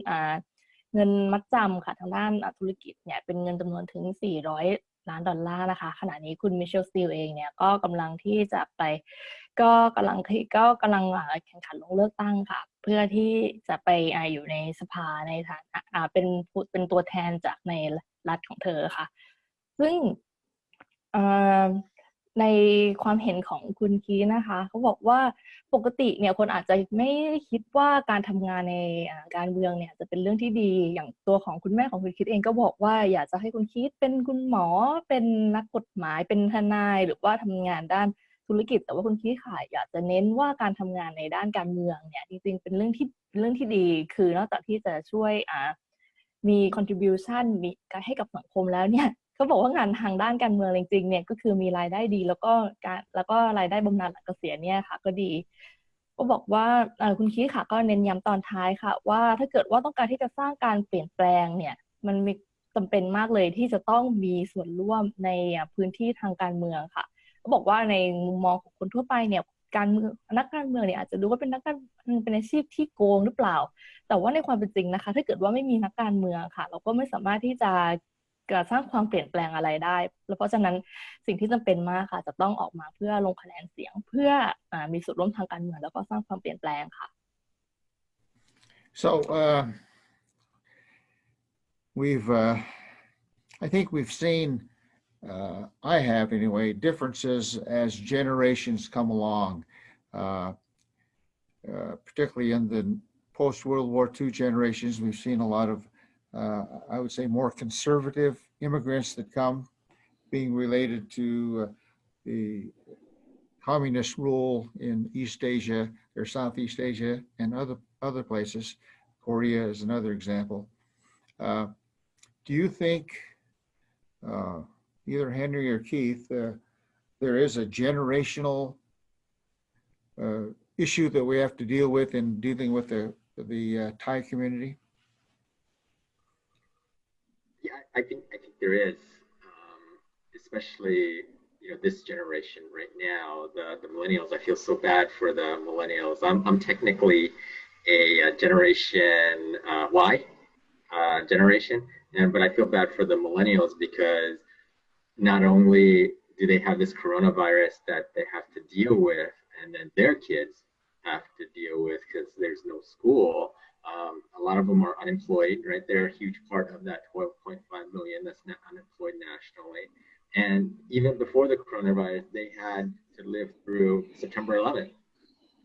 เงินมัดจำค่ะทางด้านธุรกิจเนี่ยเป็นเงินจำนวนถึง$400 ล้านนะคะขณะนี้คุณมิเชลสตีลเองเนี่ยก็กำลังที่จะไปก็กำลังแข่งขันลงเลือกตั้งค่ะเพื่อที่จะไปอยู่ในสภาในฐานะเป็นตัวแทนจากในรัฐของเธอค่ะซึ่งในความเห็นของคุณคีธนะคะเขาบอกว่าปกติเนี่ยคนอาจจะไม่คิดว่าการทำงานในการเมืองเนี่ยจะเป็นเรื่องที่ดีอย่างตัวของคุณแม่ของคุณคีธเองก็บอกว่าอยากจะให้คุณคีธเป็นคุณหมอเป็นนักกฎหมายเป็นทนายหรือว่าทำงานด้านธุรกิจแต่ว่าคุณคีธค่ะอยากจะเน้นว่าการทำงานในด้านการเมืองเนี่ยจริงๆเป็นเรื่องที่ดีคือนอกจากที่จะช่วยมี contribution มีการให้กับสังคมแล้วเนี่ยเขาบอกว่างานทางด้านการเมืองจริงๆเนี่ยก็คือมีรายได้ดีแล้วก็รายได้บำนาญหลังเกษียณเนี่ยค่ะก็ดีก็บอกว่าคุณคีธค่ะก็เน้นย้ำตอนท้ายค่ะว่าถ้าเกิดว่าต้องการที่จะสร้างการเปลี่ยนแปลงเนี่ยมันมีจำเป็นมากเลยที่จะต้องมีส่วนร่วมในพื้นที่ทางการเมืองค่ะเขาบอกว่าในมุมมองของคนทั่วไปเนี่ยนักการเมืองเนี่ยอาจจะดูว่าเป็นอาชีพที่โกงหรือเปล่าแต่ว่าในความเป็นจริงนะคะถ้าเกิดว่าไม่มีนักการเมืองค่ะเราก็ไม่สามารถที่จะสร้างความเปลี่ยนแปลงอะไรได้แล้วเพราะฉะนั้นสิ่งที่จำเป็นมากค่ะจะต้องออกมาเพื่อลงคะแนนเสียงเพื่อมีส่วนร่วมทางการเมืองแล้วก็สร้างความเปลี่ยนแปลงค่ะ So I think we've seen I have anyway, differences as generations come along, particularly in the post-World War II generations. We've seen a lot of, I would say, more conservative immigrants that come, being related to the communist rule in East Asia or Southeast Asia and other places. Korea is another example. Do you think, either Henry or Keith, there is a generational issue that we have to deal with in dealing with the Thai community? Yeah, I think there is, especially this generation right now, the millennials. I feel so bad for the millennials. I'm technically a Generation Y generation, but I feel bad for the millennials because not only do they have this coronavirus that they have to deal with, and then their kids have to deal with because there's no school. A lot of them are unemployed, right? They're a huge part of that 12.5 million that's not unemployed nationally. And even before the coronavirus, they had to live through September 11th,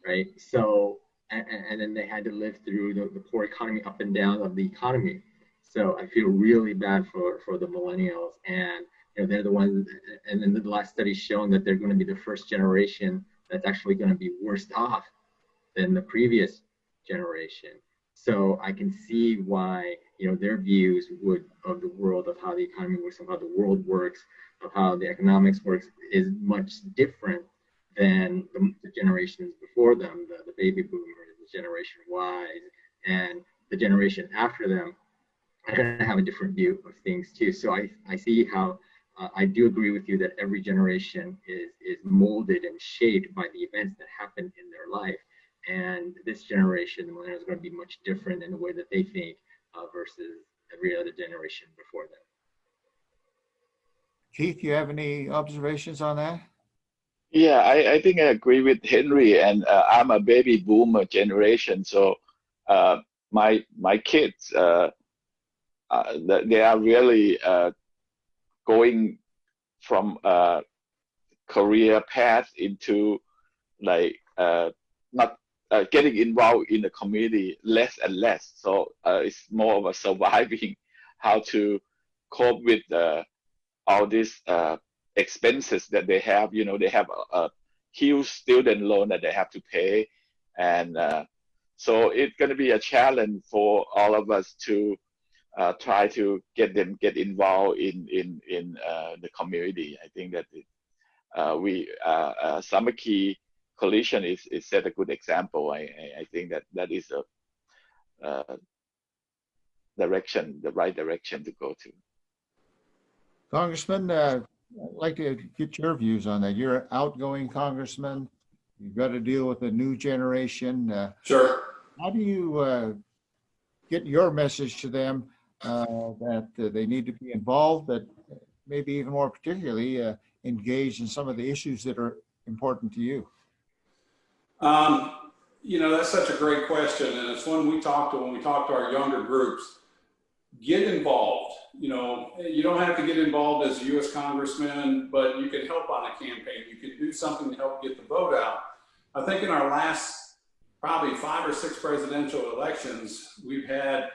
right? So, and then they had to live through the poor economy, up and down of the economy. So I feel really bad for the millennials, and they're the ones. And then the last study's shown that they're going to be the first generation that's actually going to be worse off than the previous generation. So I can see why their views of the world, of how the economy works, of how the world works, of how the economics works, is much different than the generations before them, the baby boomers, the Generation Y, and the generation after them are going to have a different view of things too. So I see how I do agree with you that every generation is molded and shaped by the events that happen in their life. And this generation, the millennials, are going to be much different in the way that they think versus every other generation before them. Keith, you have any observations on that? Yeah, I think I agree with Henry, and I'm a baby boomer generation, so my kids they are really going from career path into like not getting involved in the community less and less. So it's more of a surviving, how to cope with all these expenses that they have. They have a huge student loan that they have to pay, and so it's going to be a challenge for all of us to try to get involved in the community. I think that Samaki Coalition is set a good example. I think that is a direction, the right direction to go to. Congressman, I'd like to get your views on that. You're an outgoing congressman. You've got to deal with a new generation. Sure. How do you get your message to them that they need to be involved, but maybe even more particularly engaged in some of the issues that are important to you? That's such a great question, and it's one when we talk to our younger groups. Get involved. You don't have to get involved as a U.S. congressman, but you can help on a campaign. You can do something to help get the vote out. I think in our last probably 5 or 6 presidential elections, we've had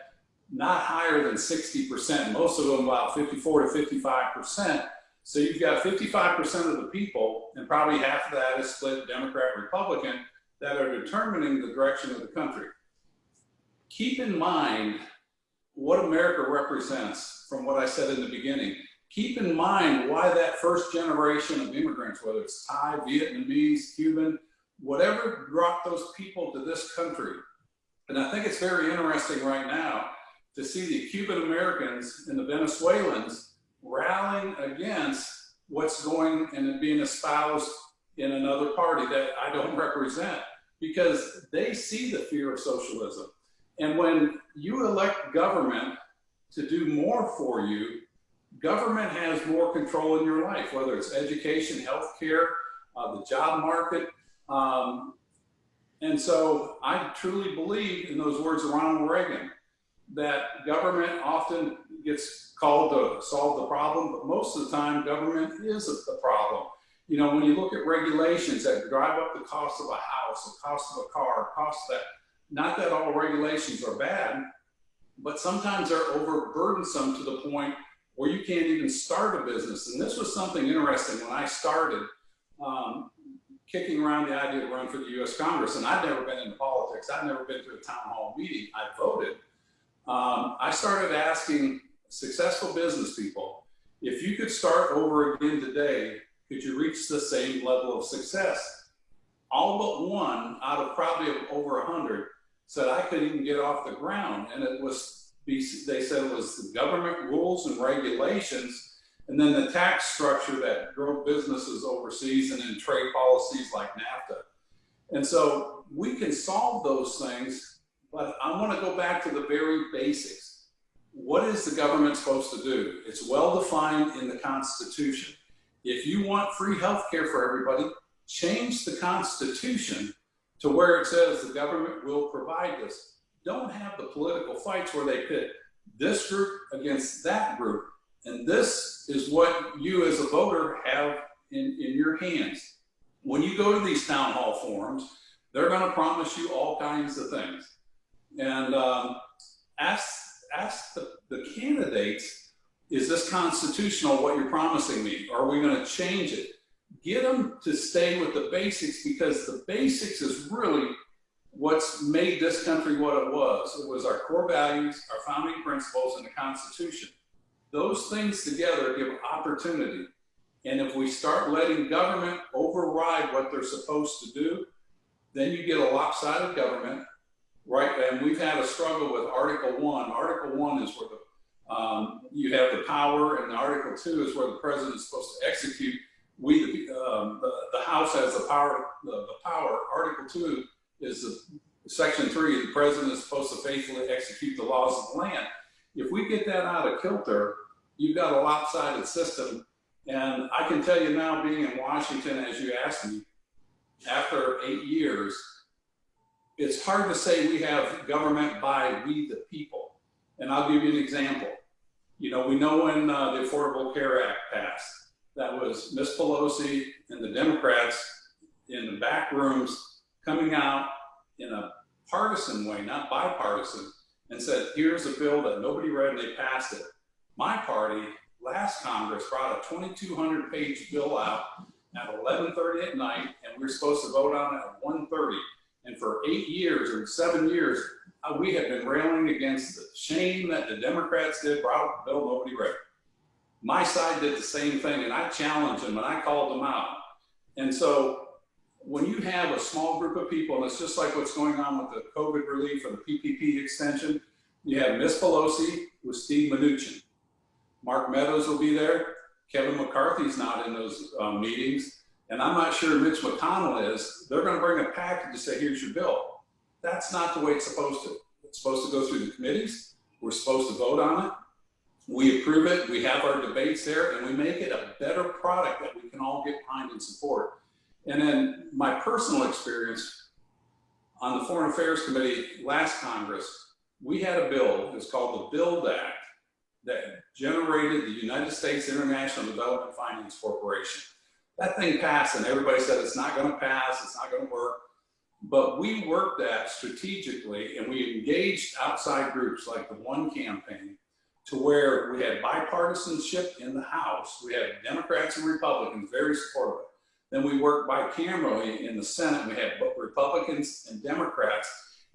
not higher than 60%, most of them about 54 to 55%. So you've got 55% of the people, and probably half of that is split Democrat, Republican, that are determining the direction of the country. Keep in mind what America represents from what I said in the beginning. Keep in mind why that first generation of immigrants, whether it's Thai, Vietnamese, Cuban, whatever brought those people to this country. And I think it's very interesting right now to see the Cuban Americans and the Venezuelans rallying against what's going and being espoused in another party that I don't represent, because they see the fear of socialism. And when you elect government to do more for you, government has more control in your life, whether it's education, healthcare, the job market. And so I truly believe in those words of Ronald Reagan, that government often gets called to solve the problem, but most of the time government is the problem. You know, when you look at regulations that drive up the cost of a house, the cost of a car, cost that, not that all regulations are bad, but sometimes they're overburdensome to the point where you can't even start a business. And this was something interesting when I started kicking around the idea to run for the US Congress, and I'd never been into politics. I'd never been to a town hall meeting. I voted. I started asking successful business people, if you could start over again today, could you reach the same level of success? All but one out of probably over 100 said I couldn't even get off the ground. And it was, they said it was the government rules and regulations, and then the tax structure that drove businesses overseas, and then trade policies like NAFTA. And so we can solve those things, but I want to go back to the very basics. What is the government supposed to do? It's well defined in the Constitution. If you want free health care for everybody, change the Constitution to where it says the government will provide this. Don't have the political fights where they pit this group against that group. And this is what you as a voter have in your hands. When you go to these town hall forums, they're going to promise you all kinds of things. And ask the candidates, is this constitutional what you're promising me? Are we going to change it? Get them to stay with the basics, because the basics is really what's made this country what it was. It was our core values, our founding principles, and the Constitution. Those things together give opportunity. And if we start letting government override what they're supposed to do, then you get a lopsided government, right? And we've had a struggle with Article 1. Article 1 is where you have the power, and Article 2 is where the president is supposed to execute. The House has the power. The power. Article 2 is Section 3. The president is supposed to faithfully execute the laws of the land. If we get that out of kilter, you've got a lopsided system. And I can tell you now, being in Washington, as you asked me, after 8 years, it's hard to say we have government by we the people. And I'll give you an example. You know, we know when the Affordable Care Act passed, that was Miss Pelosi and the Democrats in the back rooms coming out in a partisan way, not bipartisan, and said, here's a bill that nobody read, and they passed it. My party, last Congress, brought a 2,200-page bill out at 11:30 at night, and we were supposed to vote on it at 1:30. And for 8 years or 7 years, we have been railing against the shame that the Democrats did, brought a bill nobody read. My side did the same thing, and I challenged them and I called them out. And so when you have a small group of people, and it's just like what's going on with the COVID relief or the PPP extension, you have Miss Pelosi with Steve Mnuchin. Mark Meadows will be there. Kevin McCarthy's not in those meetings. And I'm not sure Mitch McConnell is. They're going to bring a package to say, here's your bill. That's not the way it's supposed to. It's supposed to go through the committees. We're supposed to vote on it. We approve it. We have our debates there, and we make it a better product that we can all get behind and support. And then my personal experience on the Foreign Affairs Committee last Congress, we had a bill. It's called the BUILD Act, that generated the United States International Development Finance Corporation. That thing passed, and everybody said it's not going to pass, it's not going to work. But we worked that strategically, and we engaged outside groups like the One Campaign to where we had bipartisanship in the House. We had Democrats and Republicans very supportive. Then we worked bicamerally in the Senate. We had Republicans and Democrats.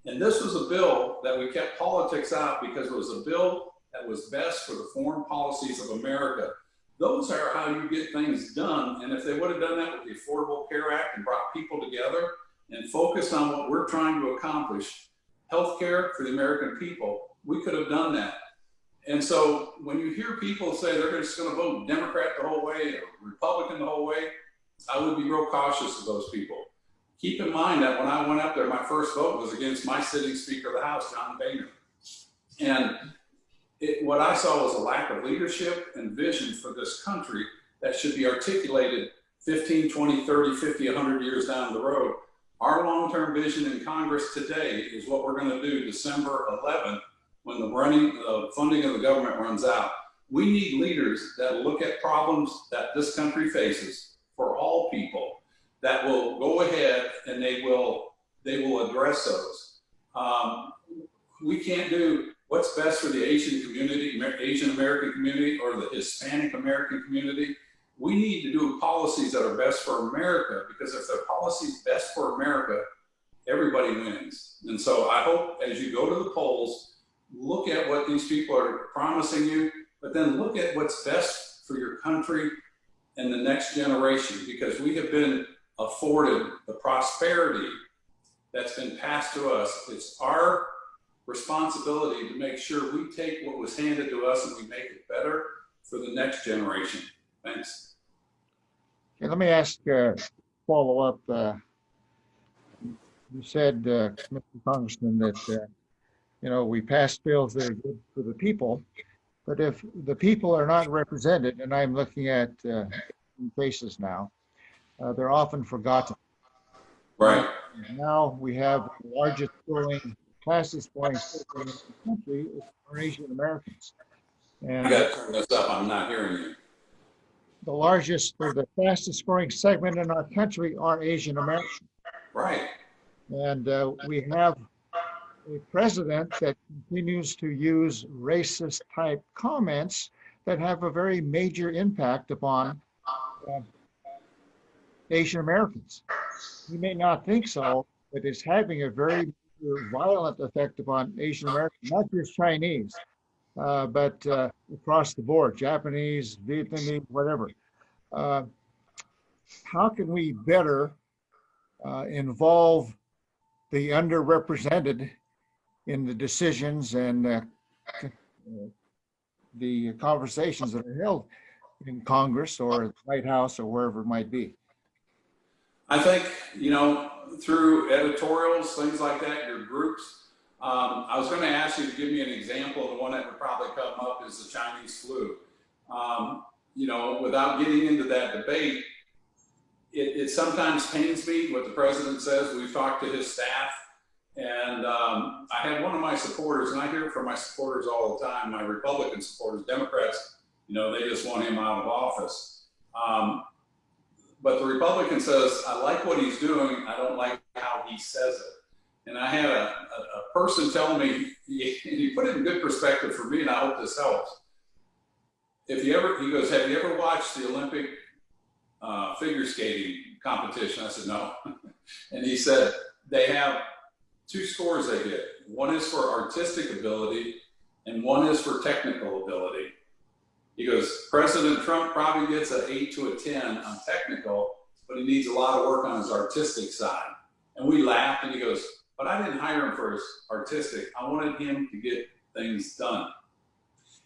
And this was a bill that we kept politics out because it was a bill that was best for the foreign policies of America. Those are how you get things done. And if they would have done that with the Affordable Care Act and brought people together and focused on what we're trying to accomplish, healthcare for the American people, we could have done that. And so when you hear people say they're just going to vote Democrat the whole way or Republican the whole way, I would be real cautious of those people. Keep in mind that when I went up there, my first vote was against my sitting Speaker of the House, John Boehner. And what I saw was a lack of leadership and vision for this country that should be articulated 15, 20, 30, 50, 100 years down the road. Our long-term vision in Congress today is what we're going to do December 11th when the funding of the government runs out, we need leaders that look at problems that this country faces for all people, that will go ahead and they will address those. We can't do what's best for the Asian community, Asian American community, or the Hispanic American community. We need to do policies that are best for America, because if the policy's best for America, everybody wins. And so I hope as you go to the polls, look at what these people are promising you, but then look at what's best for your country and the next generation, because we have been afforded the prosperity that's been passed to us. It's our responsibility to make sure we take what was handed to us and we make it better for the next generation. Thanks. Okay, let me ask follow up. You said, Mr. Congressman, that we pass bills that are good for the people, but if the people are not represented, and I'm looking at cases now, they're often forgotten. Right. Now we have the fastest growing segment in the country are Asian Americans. And I got to turn this up. I'm not hearing you. The fastest growing segment in our country are Asian Americans. Right. And we have a president that continues to use racist type comments that have a very major impact upon Asian Americans. You may not think so, but it's having a very violent effect upon Asian Americans, not just Chinese, but across the board, Japanese, Vietnamese, whatever. How can we better involve the underrepresented in the decisions and the conversations that are held in Congress or the White House or wherever it might be? I think, through editorials, things like that, your groups. I was going to ask you to give me an example. The one that would probably come up is the Chinese flu. Without getting into that debate, it sometimes pains me what the president says. We've talked to his staff, and I had one of my supporters, and I hear it from my supporters all the time, my Republican supporters, Democrats, they just want him out of office. But the Republican says, I like what he's doing, I don't like how he says it. And I had a person tell me, and he put it in good perspective for me, and I hope this helps. He goes, have you ever watched the Olympic figure skating competition? I said, no. And he said, they have 2 scores they get. One is for artistic ability, and one is for technical ability. He goes, President Trump probably gets an 8 to a 10 on technical, but he needs a lot of work on his artistic side. And we laughed, and he goes, but I didn't hire him for his artistic. I wanted him to get things done.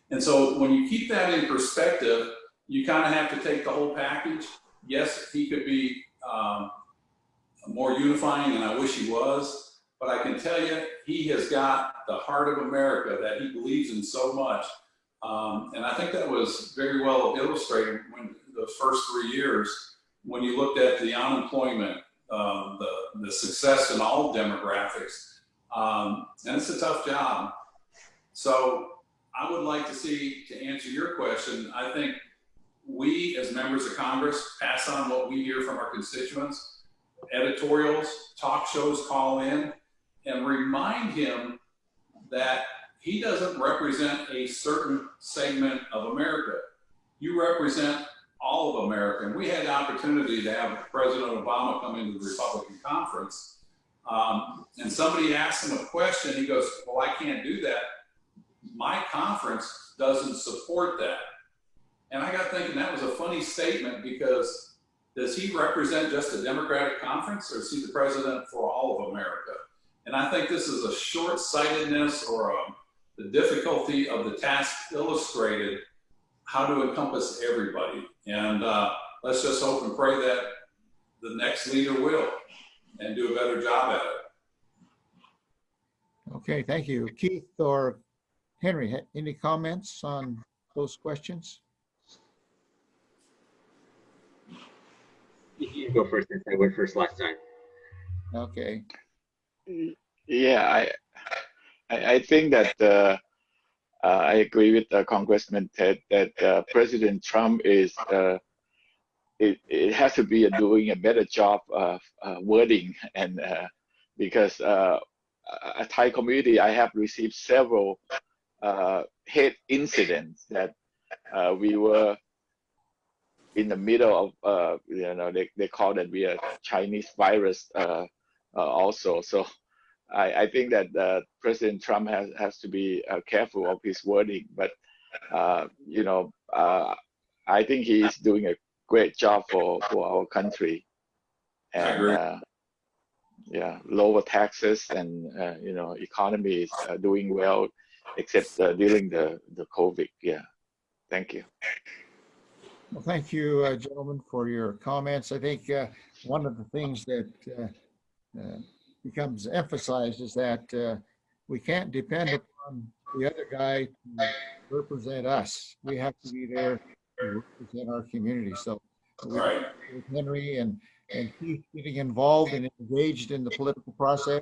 And so when you keep that in perspective, you kind of have to take the whole package. Yes, he could be more unifying, and I wish he was, but I can tell you, he has got the heart of America that he believes in so much. And I think that was very well illustrated when the first 3 years, when you looked at the unemployment, the success in all demographics, and it's a tough job. So I would like to see, to answer your question, I think we as members of Congress pass on what we hear from our constituents, editorials, talk shows call in, and remind him that he doesn't represent a certain segment of America. You represent all of America. And we had the opportunity to have President Obama come into the Republican conference. And somebody asked him a question. He goes, well, I can't do that. My conference doesn't support that. And I got thinking that was a funny statement, because does he represent just a Democratic conference, or is he the president for all of America? And I think this is a short-sightedness or the difficulty of the task illustrated how to encompass everybody. And let's just hope and pray that the next leader will and do a better job at it. Okay, thank you. Keith or Henry, any comments on those questions? You go first, since I went first last time. Okay. Yeah, I think that I agree with Congressman Ted that President Trump is it has to be doing a better job of wording, and because a Thai community, I have received several hate incidents that we were in the middle of, they call that we are Chinese virus also. So I think that President Trump has to be careful of his wording, but I think he is doing a great job for our country, and lower taxes, and economy is doing well, except during the COVID. Yeah, thank you. Well, thank you, gentlemen, for your comments. I think one of the things that becomes emphasized is that we can't depend upon the other guy to represent us. We have to be there to represent our community. So we Right. with Henry and Keith getting involved and engaged in the political process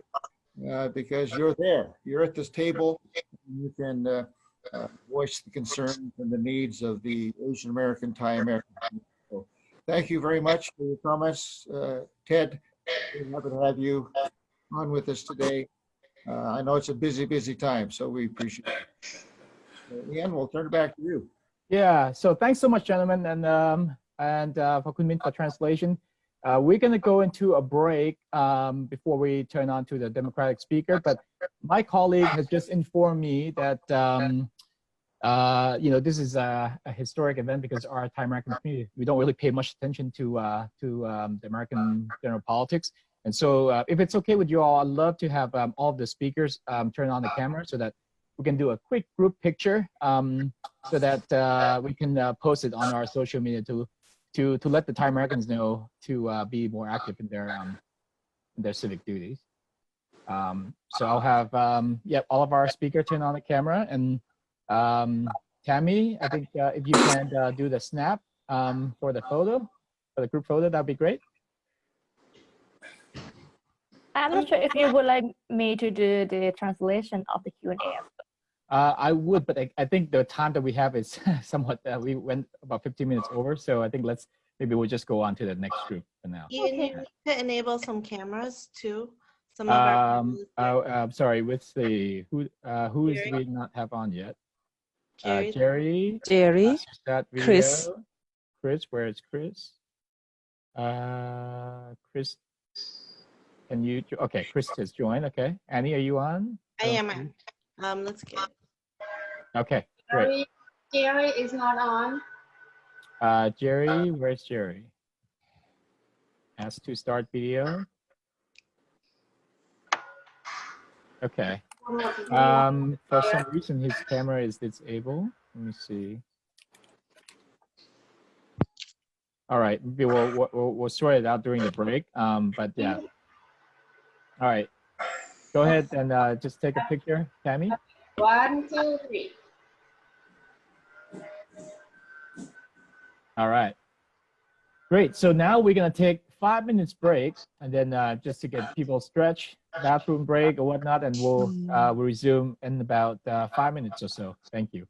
because you're there. You're at this table. And you can voice the concerns and the needs of the Asian American, Thai American. So thank you very much for your comments, Ted. We're happy to have you on with us today. I know it's a busy time, so we appreciate it. Ian, we'll turn it back to you. Yeah, so thanks so much, gentlemen, and for Kun Min for translation. We're going to go into a break before we turn on to the Democratic speaker, but my colleague has just informed me that this is a historic event because our Thai American community, we don't really pay much attention to the American general politics. And so if it's okay with you all, I'd love to have all of the speakers turn on the camera so that we can do a quick group picture so that we can post it on our social media to let the Thai Americans know to be more active in their civic duties. So I'll have all of our speakers turn on the camera, and Tammy, I think if you can do the snap for the photo, for the group photo, that'd be great. I'm not sure if you would like me to do the translation of the Q&A. I would, but I think the time that we have is somewhat, we went about 15 minutes over. So I think maybe we'll just go on to the next group for now. Ian, you need to enable some cameras too. Some of our sorry, what's who is we not have on yet? Jerry. Jerry, That video. Chris. Chris, where is Chris? Chris, can you, okay, Chris has joined, okay. Annie, are you on? I am on. Let's get it. Okay, great. Jerry is not on. Jerry, where's Jerry? Ask to start video. Okay. For some reason his camera is disabled. Let me see. All right, maybe we'll sort it out during the break. But yeah. All right. Go ahead and just take a picture, Tammy. 1, 2, 3. All right. Great. So now we're gonna take 5 minutes break, and then just to get people stretch, bathroom break or whatnot, and we'll resume in about 5 minutes or so. Thank you.